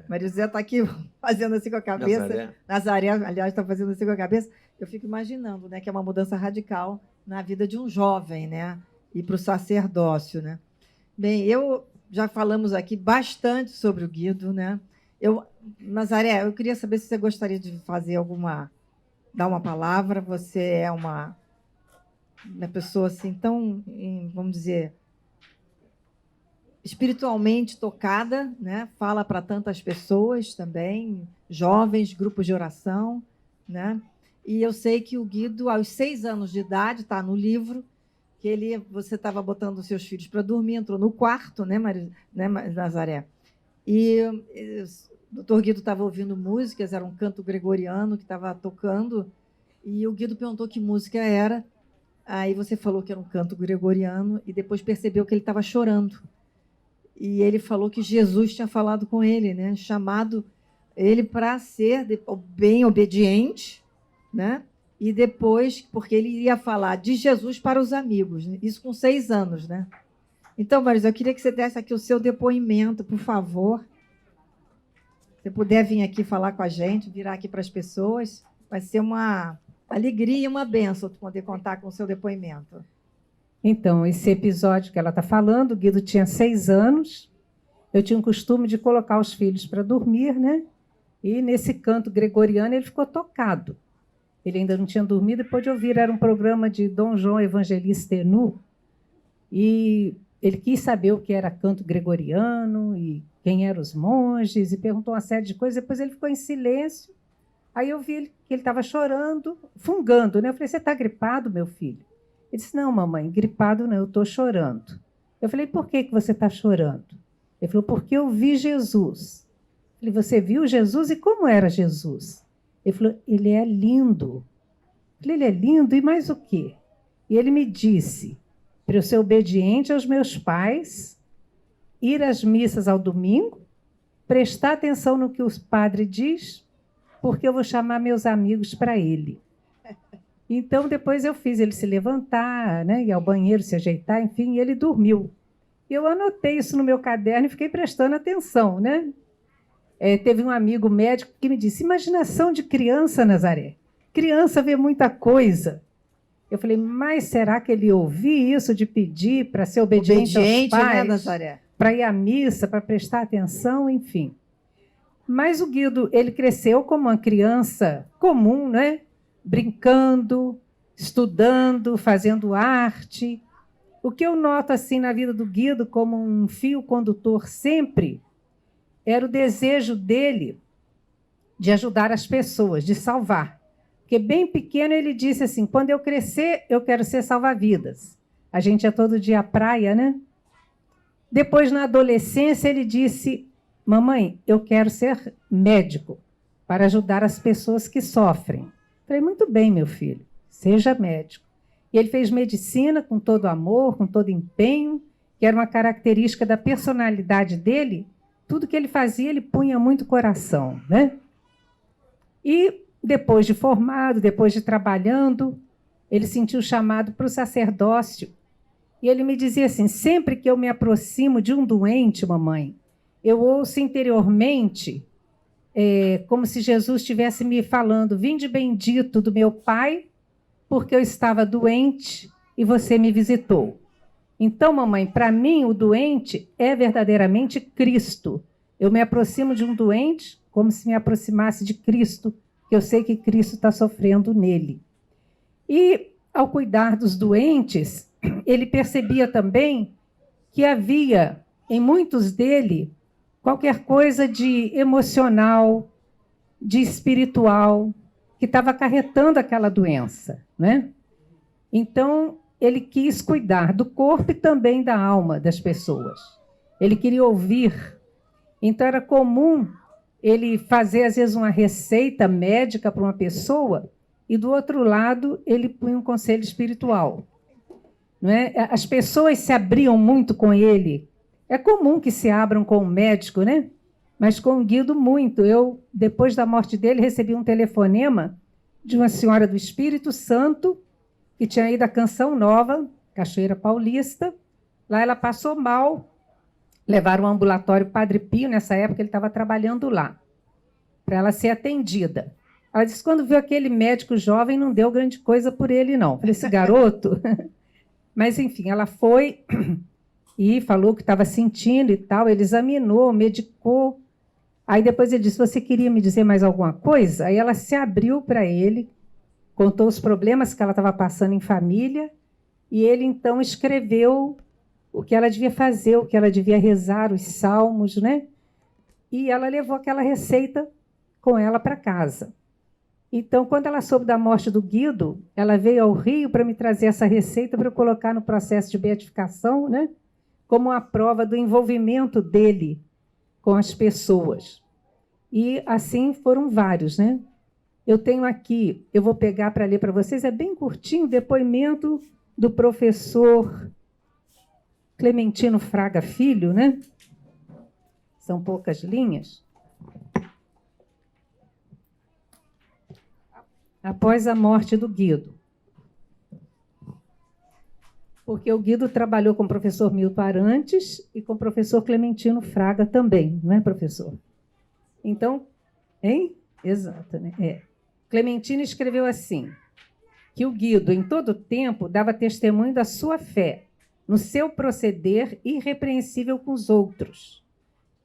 Maria José está aqui fazendo assim com a cabeça. Nazaré, aliás, está fazendo assim com a cabeça. Eu fico imaginando, né, que é uma mudança radical na vida de um jovem, né? E para o sacerdócio, né? Bem, já falamos aqui bastante sobre o Guido, né? Nazaré, eu queria saber se você gostaria de dar uma palavra. Você é uma pessoa assim tão, vamos dizer, espiritualmente tocada, né? Fala para tantas pessoas também, jovens, grupos de oração, né? E eu sei que o Guido, aos 6 anos de idade, está no livro, que você estava botando os seus filhos para dormir, entrou no quarto, né, Nazaré? E o doutor Guido estava ouvindo músicas, era um canto gregoriano que estava tocando, e o Guido perguntou que música era. Aí você falou que era um canto gregoriano, e depois percebeu que ele estava chorando. E ele falou que Jesus tinha falado com ele, né? Chamado ele para ser bem obediente, né? E depois, porque ele iria falar de Jesus para os amigos, né? Isso com 6 anos, né? Então, Maris, eu queria que você desse aqui o seu depoimento, por favor. Se puder vir aqui falar com a gente, virar aqui para as pessoas, vai ser uma alegria e uma bênção poder contar com o seu depoimento. Então, esse episódio que ela está falando, o Guido tinha 6 anos, eu tinha o costume de colocar os filhos para dormir, né? E nesse canto gregoriano ele ficou tocado. Ele ainda não tinha dormido e pôde ouvir. Era um programa de Dom João Evangelista Henu, e ele quis saber o que era canto gregoriano e quem eram os monges, e perguntou uma série de coisas. Depois ele ficou em silêncio. Aí eu vi que ele estava chorando, fungando, né? Eu falei, você está gripado, meu filho? Ele disse, não, mamãe, gripado não, eu estou chorando. Eu falei, por que você está chorando? Ele falou, porque eu vi Jesus. Eu falei, você viu Jesus? E como era Jesus? Ele falou, ele é lindo. Eu falei, ele é lindo, e mais o quê? E ele me disse, para eu ser obediente aos meus pais, ir às missas ao domingo, prestar atenção no que o padre diz, porque eu vou chamar meus amigos para ele. Então, depois eu fiz ele se levantar, né, ir ao banheiro, se ajeitar, enfim, e ele dormiu. Eu anotei isso no meu caderno e fiquei prestando atenção, né? Teve um amigo médico que me disse, imaginação de criança, Nazaré. Criança vê muita coisa. Eu falei, mas será que ele ouviu isso de pedir para ser obediente aos pais, né, Nazaré? Para ir à missa, para prestar atenção, enfim. Mas o Guido, ele cresceu como uma criança comum, né? Brincando, estudando, fazendo arte. O que eu noto assim na vida do Guido como um fio condutor sempre era o desejo dele de ajudar as pessoas, de salvar. Porque bem pequeno ele disse assim, quando eu crescer, eu quero ser salva-vidas. A gente ia todo dia à praia, né? Depois, na adolescência, ele disse, mamãe, eu quero ser médico para ajudar as pessoas que sofrem. Falei, muito bem, meu filho, seja médico. E ele fez medicina com todo amor, com todo empenho, que era uma característica da personalidade dele. Tudo que ele fazia, ele punha muito coração, né? E depois de formado, depois de trabalhando, ele sentiu o chamado para o sacerdócio. E ele me dizia assim, sempre que eu me aproximo de um doente, mamãe, eu ouço interiormente como se Jesus estivesse me falando, vinde bendito do meu Pai, porque eu estava doente e você me visitou. Então, mamãe, para mim, o doente é verdadeiramente Cristo. Eu me aproximo de um doente como se me aproximasse de Cristo, que eu sei que Cristo está sofrendo nele. E, ao cuidar dos doentes, ele percebia também que havia, em muitos dele, qualquer coisa de emocional, de espiritual, que estava acarretando aquela doença, né? Então, ele quis cuidar do corpo e também da alma das pessoas. Ele queria ouvir. Então, era comum ele fazer, às vezes, uma receita médica para uma pessoa e, do outro lado, ele punha um conselho espiritual. Não é? As pessoas se abriam muito com ele. É comum que se abram com o médico, né? Mas com o Guido, muito. Eu, depois da morte dele, recebi um telefonema de uma senhora do Espírito Santo que tinha ido à Canção Nova, Cachoeira Paulista. Lá ela passou mal. Levaram ao ambulatório Padre Pio, nessa época ele estava trabalhando lá, para ela ser atendida. Ela disse, quando viu aquele médico jovem, não deu grande coisa por ele, não. Falei, esse garoto... Mas, enfim, ela foi e falou o que estava sentindo e tal. Ele examinou, medicou. Aí depois ele disse, você queria me dizer mais alguma coisa? Aí ela se abriu para ele, contou os problemas que ela estava passando em família, e ele, então, escreveu o que ela devia fazer, o que ela devia rezar, os salmos, né? E ela levou aquela receita com ela para casa. Então, quando ela soube da morte do Guido, ela veio ao Rio para me trazer essa receita para eu colocar no processo de beatificação, né? Como uma prova do envolvimento dele com as pessoas. E assim foram vários, né? Eu tenho aqui, eu vou pegar para ler para vocês, é bem curtinho, depoimento do professor Clementino Fraga Filho, né? São poucas linhas. Após a morte do Guido. Porque o Guido trabalhou com o professor Milton Arantes e com o professor Clementino Fraga também, não é, professor? Então, hein? Exato, né? Clementino escreveu assim, que o Guido, em todo tempo, dava testemunho da sua fé, no seu proceder irrepreensível com os outros,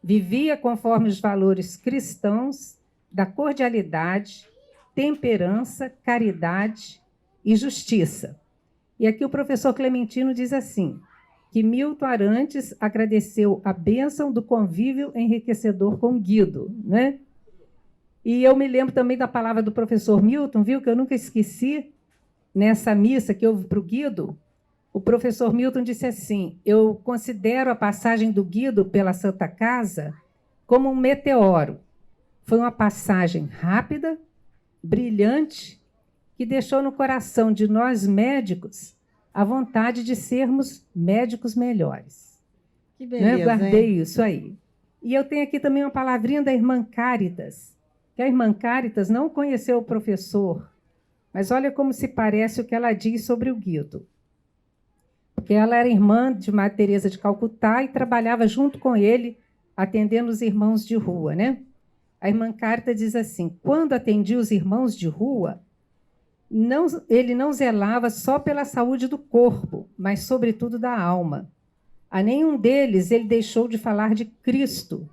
Vivia conforme os valores cristãos da cordialidade, temperança, caridade e justiça. E aqui o professor Clementino diz assim, que Milton Arantes agradeceu a bênção do convívio enriquecedor com Guido, né? E eu me lembro também da palavra do professor Milton, viu, que eu nunca esqueci, nessa missa que houve para o Guido. O professor Milton disse assim, eu considero a passagem do Guido pela Santa Casa como um meteoro. Foi uma passagem rápida, brilhante, que deixou no coração de nós médicos a vontade de sermos médicos melhores. Que beleza, Eu guardei hein? isso aí. E eu tenho aqui também uma palavrinha da irmã Cáritas, que a irmã Cáritas não conheceu o professor, mas olha como se parece o que ela diz sobre o Guido. Porque ela era irmã de Madre Teresa de Calcutá e trabalhava junto com ele, atendendo os irmãos de rua, né? A irmã Cáritas diz assim, quando atendia os irmãos de rua, ele não zelava só pela saúde do corpo, mas sobretudo da alma. A nenhum deles ele deixou de falar de Cristo.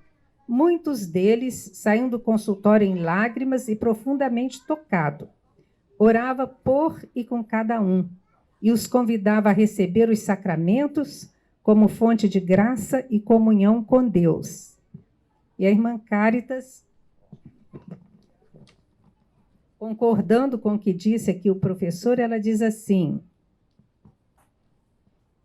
Muitos deles saíam do consultório em lágrimas e profundamente tocado. Orava por e com cada um, e os convidava a receber os sacramentos como fonte de graça e comunhão com Deus. E a irmã Cáritas, concordando com o que disse aqui o professor, ela diz assim,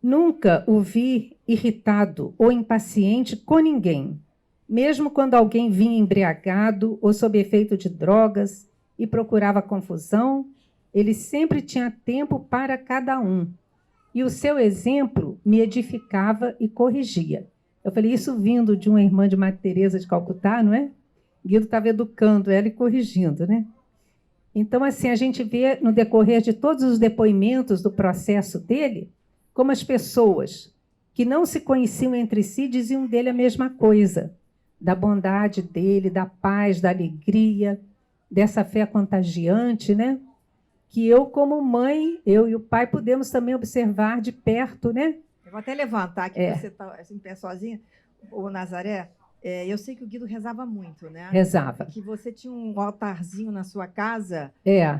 nunca o vi irritado ou impaciente com ninguém, mesmo quando alguém vinha embriagado ou sob efeito de drogas e procurava confusão, ele sempre tinha tempo para cada um. E o seu exemplo me edificava e corrigia. Eu falei, isso vindo de uma irmã de Madre Teresa de Calcutá, não é? Guido estava educando ela e corrigindo, né? Então, assim, a gente vê no decorrer de todos os depoimentos do processo dele, como as pessoas que não se conheciam entre si diziam dele a mesma coisa, da bondade dele, da paz, da alegria, dessa fé contagiante, né? Que eu, como mãe, eu e o pai, podemos também observar de perto, né? Eu vou até levantar aqui, você está assim, pé sozinha, o Nazaré. Eu sei que o Guido rezava muito, né? Rezava. Que você tinha um altarzinho na sua casa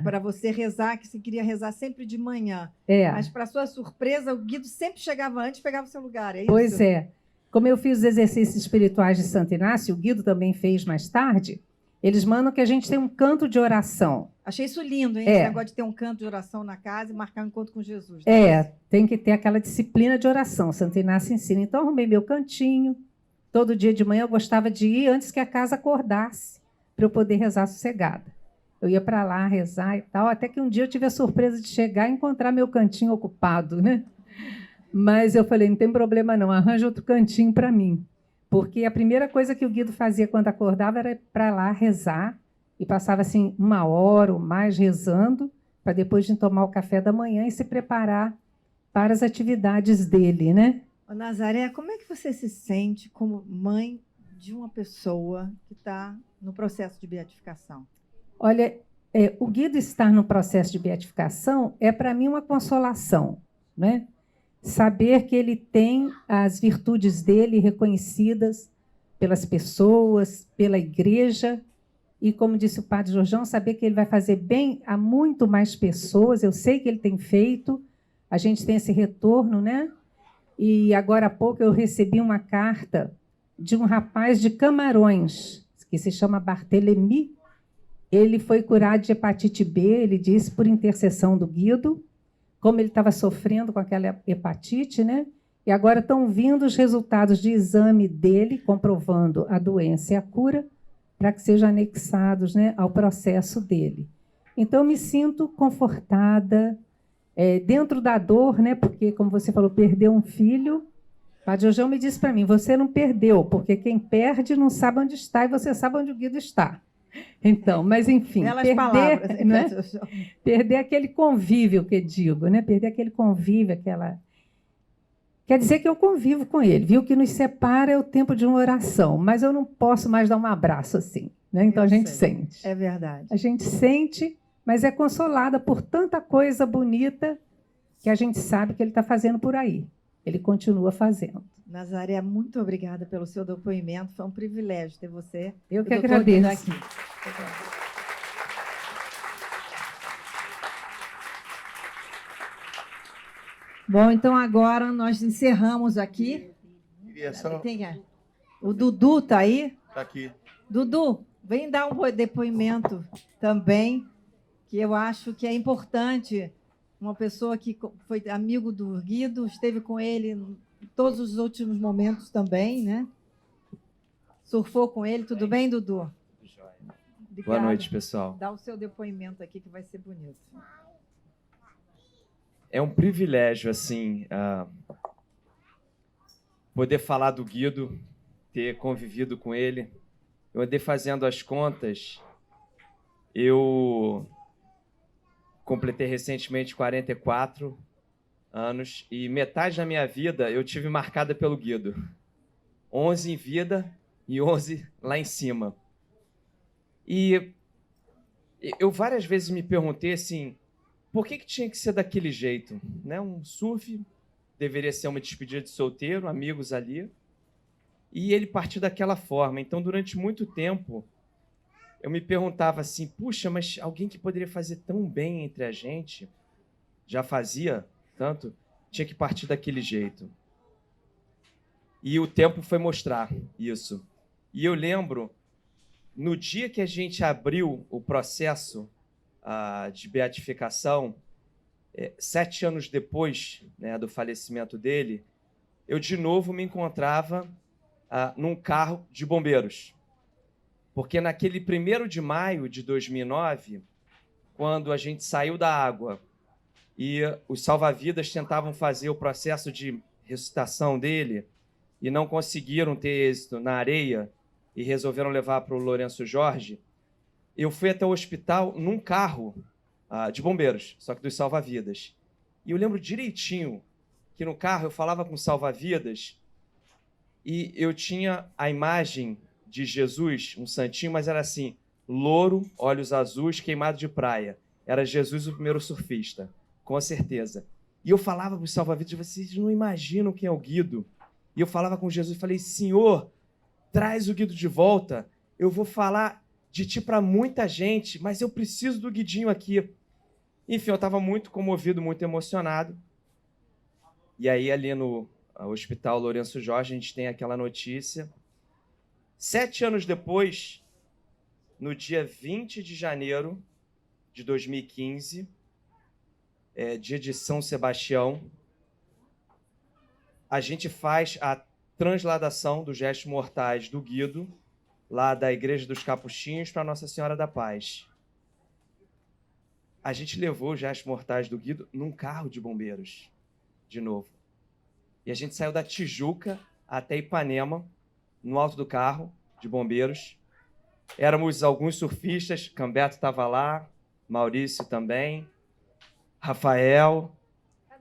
para você rezar, que você queria rezar sempre de manhã. Mas, para sua surpresa, o Guido sempre chegava antes e pegava o seu lugar, é isso? Pois é. Como eu fiz os exercícios espirituais de Santo Inácio, o Guido também fez mais tarde, eles mandam que a gente tenha um canto de oração. Achei isso lindo, hein? Esse negócio de ter um canto de oração na casa e marcar um encontro com Jesus. Tem que ter aquela disciplina de oração. Santo Inácio ensina. Então, arrumei meu cantinho. Todo dia de manhã eu gostava de ir antes que a casa acordasse, para eu poder rezar sossegada. Eu ia para lá rezar e tal, até que um dia eu tive a surpresa de chegar e encontrar meu cantinho ocupado, né? Mas eu falei, não tem problema não, arranja outro cantinho para mim. Porque a primeira coisa que o Guido fazia quando acordava era para lá rezar, e passava assim 1 hora ou mais rezando, para depois de tomar o café da manhã e se preparar para as atividades dele, né? Ô, Nazaré, como é que você se sente como mãe de uma pessoa que está no processo de beatificação? Olha, o Guido estar no processo de beatificação é para mim uma consolação, né? Saber que ele tem as virtudes dele reconhecidas pelas pessoas, pela igreja, e como disse o padre Jorjão, saber que ele vai fazer bem a muito mais pessoas. Eu sei que ele tem feito, a gente tem esse retorno, né? E agora há pouco eu recebi uma carta de um rapaz de Camarões, que se chama Barthelemy. Ele foi curado de hepatite B, ele disse, por intercessão do Guido, como ele estava sofrendo com aquela hepatite, né? E agora estão vindo os resultados de exame dele, comprovando a doença e a cura, para que sejam anexados, né, ao processo dele. Então, eu me sinto confortada, dentro da dor, né? Porque, como você falou, perdeu um filho. O Padre Jorjão me disse para mim, você não perdeu, porque quem perde não sabe onde está, e você sabe onde o Guido está. Então, mas enfim, perder aquele convívio que eu digo, né? Perder aquele convívio, aquela... Quer dizer que eu convivo com ele, viu? O que nos separa é o tempo de uma oração, mas eu não posso mais dar um abraço assim, né? Então a gente sente. É verdade. A gente sente, mas é consolada por tanta coisa bonita que a gente sabe que ele está fazendo por aí. ele continua fazendo. Nazaré, muito obrigada pelo seu depoimento. Foi um privilégio ter você. Eu que e o doutor Guido agradeço. aqui. Bom, então agora nós encerramos aqui. Queria só... O Dudu está aí? Tá aqui. Dudu, vem dar um depoimento também, que eu acho que é importante. Uma pessoa que foi amigo do Guido, esteve com ele em todos os últimos momentos também, né? Surfou com ele. Tudo bem, Dudu? Obrigada. Boa noite, pessoal. Dá o seu depoimento aqui que vai ser bonito. É um privilégio, assim, poder falar do Guido, ter convivido com ele. Eu andei fazendo as contas. Eu completei recentemente 44 anos e metade da minha vida eu tive marcada pelo Guido. 11 em vida e 11 lá em cima. E eu várias vezes me perguntei assim, por que tinha que ser daquele jeito? Né? Um surf deveria ser uma despedida de solteiro, amigos ali, e ele partiu daquela forma. Então, durante muito tempo, eu me perguntava assim, puxa, mas alguém que poderia fazer tão bem entre a gente, já fazia tanto, tinha que partir daquele jeito. E o tempo foi mostrar isso. E eu lembro, no dia que a gente abriu o processo de beatificação, 7 anos depois, né, do falecimento dele, eu de novo me encontrava num carro de bombeiros. Porque naquele 1º de maio de 2009, quando a gente saiu da água e os salva-vidas tentavam fazer o processo de ressuscitação dele e não conseguiram ter êxito na areia e resolveram levar para o Lourenço Jorge, eu fui até o hospital num carro de bombeiros, só que dos salva-vidas. E eu lembro direitinho que no carro eu falava com salva-vidas e eu tinha a imagem de Jesus, um santinho, mas era assim, louro, olhos azuis, queimado de praia. Era Jesus o primeiro surfista, com certeza. E eu falava para os salva-vidas, vocês não imaginam quem é o Guido. E eu falava com Jesus e falei, Senhor, traz o Guido de volta, eu vou falar de ti para muita gente, mas eu preciso do Guidinho aqui. Enfim, eu estava muito comovido, muito emocionado. E aí, ali no Hospital Lourenço Jorge, a gente tem aquela notícia. 7 anos depois, no dia 20 de janeiro de 2015, dia de São Sebastião, a gente faz a transladação dos restos mortais do Guido, lá da Igreja dos Capuchinhos, para Nossa Senhora da Paz. A gente levou os restos mortais do Guido num carro de bombeiros, de novo. E a gente saiu da Tijuca até Ipanema, no alto do carro de bombeiros. Éramos alguns surfistas, Cambeto estava lá, Maurício também, Rafael.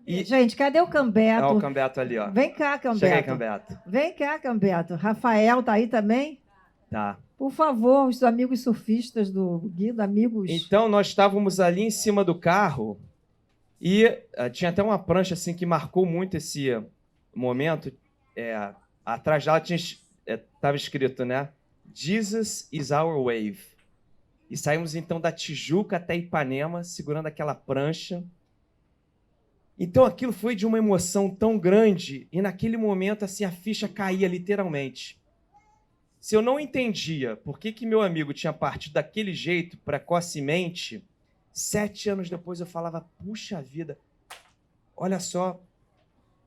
E... Gente, cadê o Cambeto? Olha o Cambeto ali, ó. Vem cá, Cambeto. Chega aí, Cambeto. Vem cá, Cambeto. Rafael tá aí também? Tá. Por favor, os amigos surfistas do Guido, amigos... Então, nós estávamos ali em cima do carro e tinha até uma prancha assim que marcou muito esse momento. Atrás dela estava escrito, né? Jesus is our wave. E saímos então da Tijuca até Ipanema, segurando aquela prancha. Então aquilo foi de uma emoção tão grande e naquele momento assim a ficha caía literalmente. Se eu não entendia por que meu amigo tinha partido daquele jeito, precocemente, 7 anos depois eu falava, puxa vida, olha só,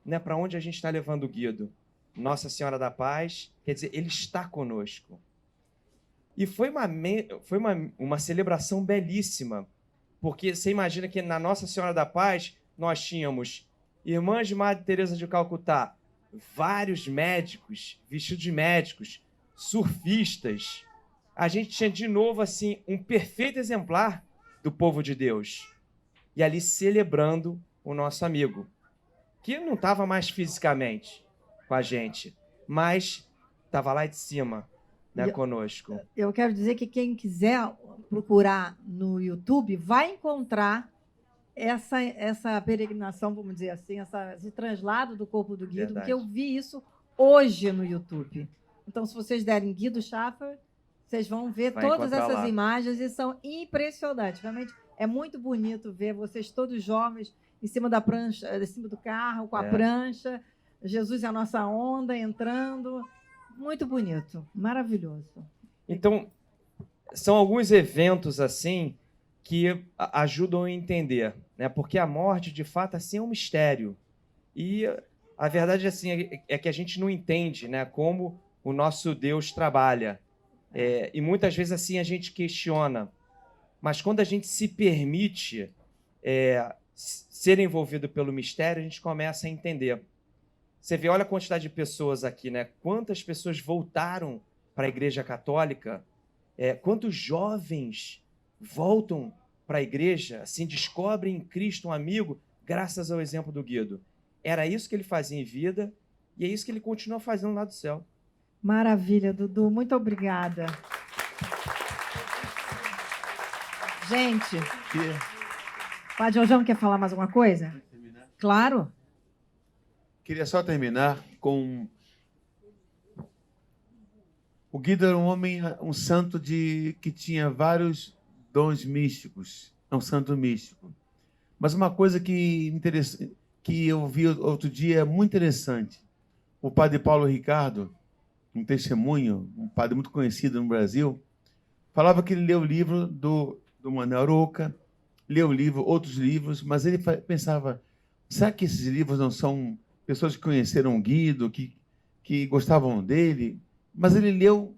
né, para onde a gente está levando o Guido. Nossa Senhora da Paz, quer dizer, ele está conosco. E foi uma celebração belíssima, porque você imagina que na Nossa Senhora da Paz nós tínhamos irmãs de Madre Teresa de Calcutá, vários médicos, vestidos de médicos, surfistas. A gente tinha de novo assim um perfeito exemplar do povo de Deus. E ali celebrando o nosso amigo, que não estava mais fisicamente com a gente, mas estava lá de cima, né, conosco. Eu quero dizer que quem quiser procurar no YouTube vai encontrar essa peregrinação, vamos dizer assim, esse translado do corpo do Guido, Verdade. porque eu vi isso hoje no YouTube. Então, se vocês derem Guido Schaffer, vocês vão ver Vai todas encontrar essas lá. imagens e são impressionantes. Realmente é muito bonito ver vocês todos jovens em cima da prancha, em cima do carro, com a É. prancha. Jesus é a nossa onda entrando. Muito bonito, maravilhoso. Então, são alguns eventos assim que ajudam a entender, né? Porque a morte, de fato, assim, é um mistério. E a verdade assim é que a gente não entende, né, como o nosso Deus trabalha. E muitas vezes assim a gente questiona. Mas quando a gente se permite ser envolvido pelo mistério, a gente começa a entender. Você vê, olha a quantidade de pessoas aqui, né? Quantas pessoas voltaram para a Igreja Católica? Quantos jovens voltam para a igreja, assim, descobrem em Cristo um amigo, graças ao exemplo do Guido. Era isso que ele fazia em vida e é isso que ele continua fazendo lá do céu. Maravilha, Dudu. Muito obrigada. Gente, Padre João quer falar mais alguma coisa? Claro. Queria só terminar com... O Guido era um homem, um santo que tinha vários dons místicos. É um santo místico. Mas uma coisa que eu vi outro dia é muito interessante. O padre Paulo Ricardo, um testemunho, um padre muito conhecido no Brasil, falava que ele leu o livro do Manuel Roca, leu outros livros, mas ele pensava, será que esses livros não são pessoas que conheceram o Guido, que gostavam dele? Mas ele leu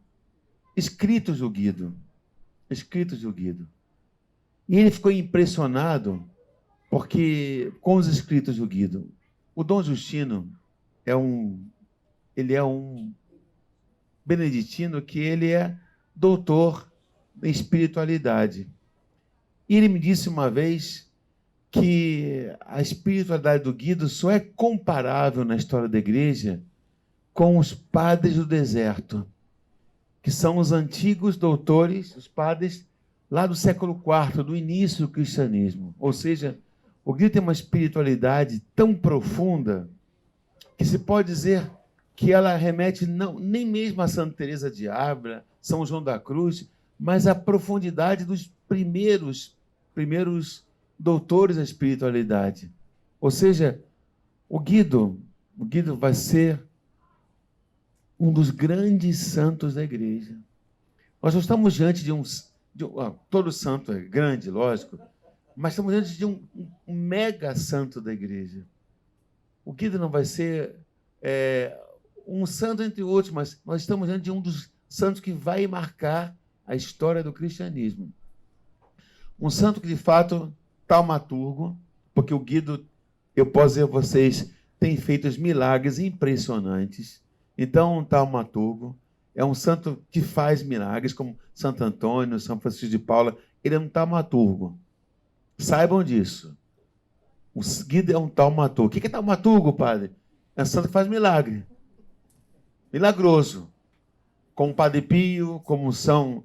escritos do Guido. Escritos do Guido. E ele ficou impressionado com os escritos do Guido. O Dom Justino ele é um beneditino que ele é doutor em espiritualidade. E ele me disse uma vez que a espiritualidade do Guido só é comparável na história da igreja com os padres do deserto, que são os antigos doutores, os padres lá do século IV, do início do cristianismo. Ou seja, o Guido tem uma espiritualidade tão profunda que se pode dizer que ela remete nem mesmo a Santa Teresa de Ávila, São João da Cruz, mas à profundidade dos primeiros doutores da espiritualidade. Ou seja, o Guido vai ser um dos grandes santos da igreja. Nós não estamos diante todo santo é grande, lógico, mas estamos diante de um mega santo da igreja. O Guido não vai ser um santo entre outros, mas nós estamos diante de um dos santos que vai marcar a história do cristianismo. Um santo que, de fato, taumaturgo, porque o Guido, eu posso dizer a vocês, tem feito milagres impressionantes. Então, um taumaturgo é um santo que faz milagres, como Santo Antônio, São Francisco de Paula. Ele é um taumaturgo. Saibam disso. O Guido é um taumaturgo. O que é taumaturgo, padre? É um santo que faz milagre. Milagroso. Como Padre Pio, como São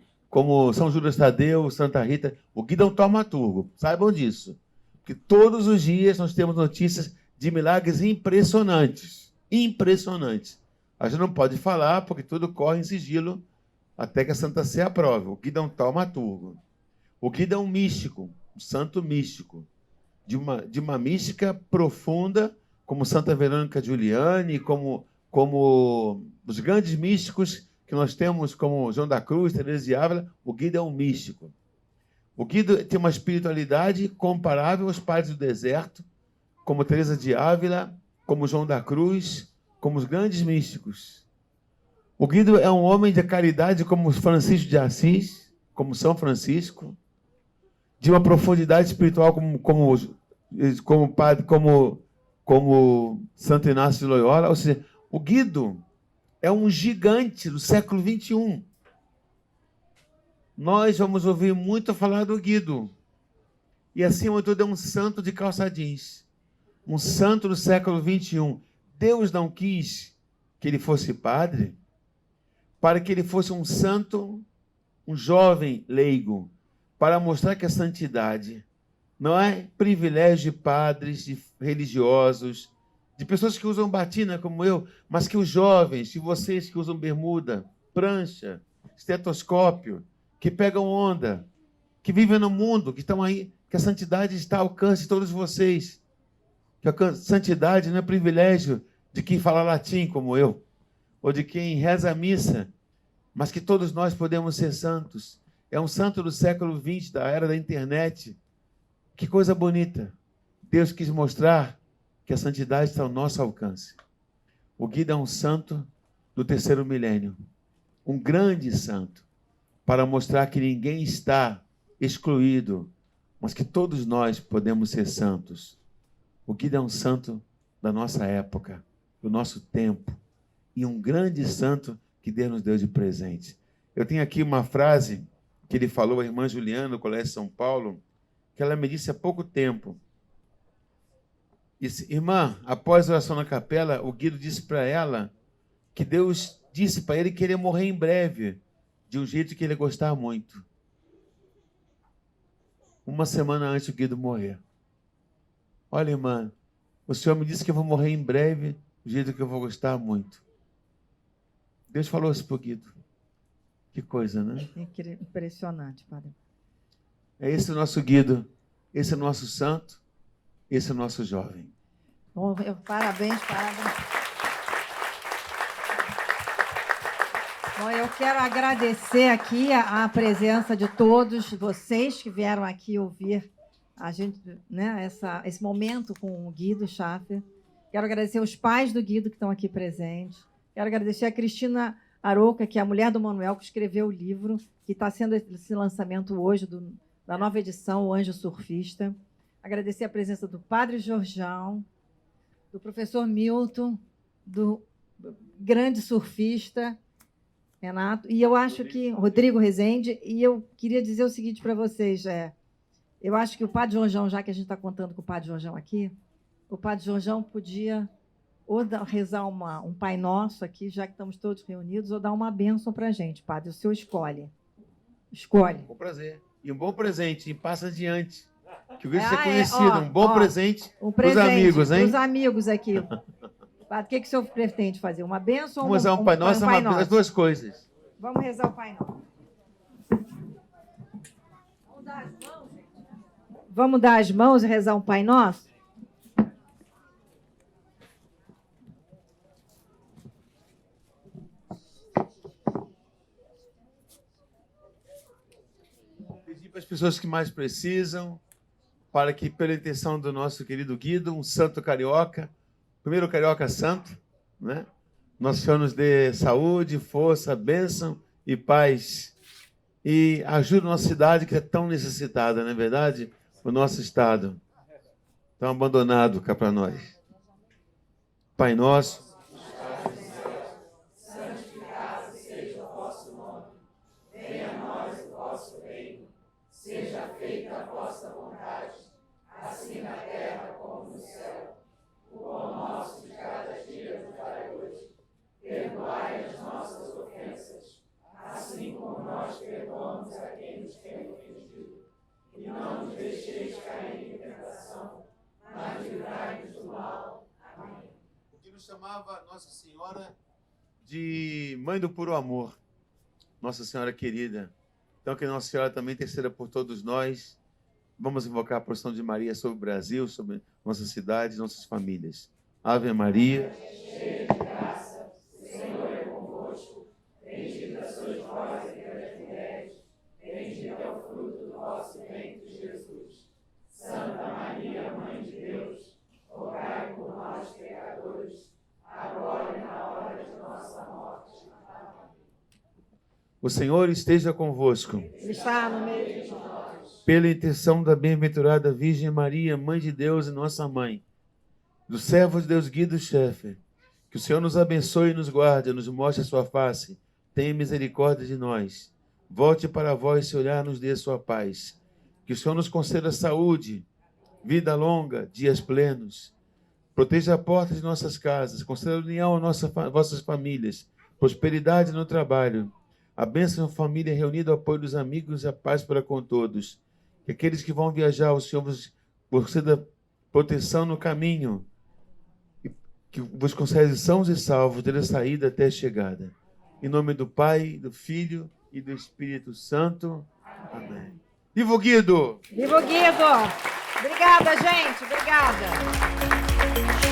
Judas Tadeu, Santa Rita. O Guido é um taumaturgo. Saibam disso. Porque todos os dias nós temos notícias de milagres impressionantes. Impressionantes. A gente não pode falar, porque tudo corre em sigilo até que a Santa Sé aprove. O Guido é um taumaturgo. O Guido é um místico, um santo místico, de uma mística profunda, como Santa Verônica Giuliani, como os grandes místicos que nós temos, como João da Cruz, Teresa de Ávila. O Guido é um místico. O Guido tem uma espiritualidade comparável aos padres do deserto, como Teresa de Ávila, como João da Cruz, como os grandes místicos. O Guido é um homem de caridade como Francisco de Assis, como São Francisco, de uma profundidade espiritual como Santo Inácio de Loyola. Ou seja, o Guido é um gigante do século XXI. Nós vamos ouvir muito falar do Guido. E, acima de tudo, é um santo de calça jeans. Um santo do século XXI. Deus não quis que ele fosse padre para que ele fosse um santo, um jovem leigo, para mostrar que a santidade Não é privilégio de padres, de religiosos, de pessoas que usam batina como eu, mas que os jovens, de vocês que usam bermuda, prancha, estetoscópio, que pegam onda, que vivem no mundo, que estão aí, que a santidade está ao alcance de todos vocês. Que a santidade não é privilégio de quem fala latim como eu, ou de quem reza a missa, mas que todos nós podemos ser santos. É um santo do século XX, da era da internet. Que coisa bonita. Deus quis mostrar que a santidade está ao nosso alcance. O Guido é um santo do terceiro milênio, um grande santo, para mostrar que ninguém está excluído, mas que todos nós podemos ser santos. O Guido é um santo da nossa época, do nosso tempo, e um grande santo que Deus nos deu de presente. Eu tenho aqui uma frase que ele falou à irmã Juliana, no Colégio São Paulo, que ela me disse há pouco tempo. Disse: irmã, após a oração na capela, o Guido disse para ela que Deus disse para ele que ele ia morrer em breve, de um jeito que ele ia gostar muito. Uma semana antes do Guido morrer. Olha, irmã, o Senhor me disse que eu vou morrer em breve, do jeito que eu vou gostar muito. Deus falou isso para o Guido. Que coisa, né? Impressionante, padre. É esse o nosso Guido, esse é o nosso santo, esse é o nosso jovem. Bom, parabéns, parabéns. Bom, eu quero agradecer aqui a presença de todos vocês que vieram aqui ouvir a gente, né, esse momento com o Guido Schaffer. Quero agradecer os pais do Guido que estão aqui presentes. Quero agradecer a Cristina Aroca, que é a mulher do Manuel, que escreveu o livro, que está sendo esse lançamento hoje da nova edição, O Anjo Surfista. Agradecer a presença do Padre Jorjão, do professor Milton, do grande surfista, Renato, e eu acho que Rodrigo Rezende, e eu queria dizer o seguinte para vocês, eu acho que o Padre Jorjão, já que a gente está contando com o Padre Jorjão aqui, o Padre Jorjão podia ou rezar um Pai Nosso aqui, já que estamos todos reunidos, ou dar uma bênção para a gente, Padre. O senhor escolhe. Escolhe. Com prazer. E um bom presente, e passa adiante. Que o Guido seja conhecido. Um bom presente para os amigos, hein? Para os amigos aqui. Padre, o que o senhor pretende fazer? Uma bênção ou um Pai Nosso? As duas coisas. Vamos rezar o Pai Nosso. Vamos dar as mãos, gente? Vamos dar as mãos e rezar um Pai Nosso? Para as pessoas que mais precisam, para que, pela intenção do nosso querido Guido, um santo carioca, primeiro carioca santo, né? Nosso Senhor nos dê saúde, força, bênção e paz. E ajude a nossa cidade, que é tão necessitada, não é verdade? O nosso estado, tão abandonado cá para nós. Pai nosso, chamava Nossa Senhora de Mãe do Puro Amor, Nossa Senhora querida. Então, que Nossa Senhora também interceda por todos nós. Vamos invocar a procissão de Maria sobre o Brasil, sobre nossa cidade, nossas famílias. Ave Maria. Cheia de graça, o Senhor é convosco. Bendita sois vós entre as mulheres. Bendito é o fruto do vosso ventre, Jesus. Santa Maria, Mãe de Deus, rogai por nós, pecadores, agora e na hora de nossa morte. Amém. O Senhor esteja convosco. Está no meio de nós. Pela intenção da bem-aventurada Virgem Maria, Mãe de Deus e nossa Mãe, do servo de Deus Guido Schaffer, que o Senhor nos abençoe e nos guarde, nos mostre a sua face, tenha misericórdia de nós. Volte para vós, se olhar, nos dê a sua paz. Que o Senhor nos conceda saúde, vida longa, dias plenos. Proteja a porta de nossas casas, conceda união a vossas famílias, prosperidade no trabalho, a bênção da família reunida, o apoio dos amigos e a paz para com todos. Que Que aqueles que vão viajar, o Senhor vos conceda proteção no caminho, e que vos concede sãos e salvos desde a saída até a chegada. Em nome do Pai, do Filho e do Espírito Santo. Amém. Viva o Guido! Viva o Guido! Obrigada, gente. Obrigada.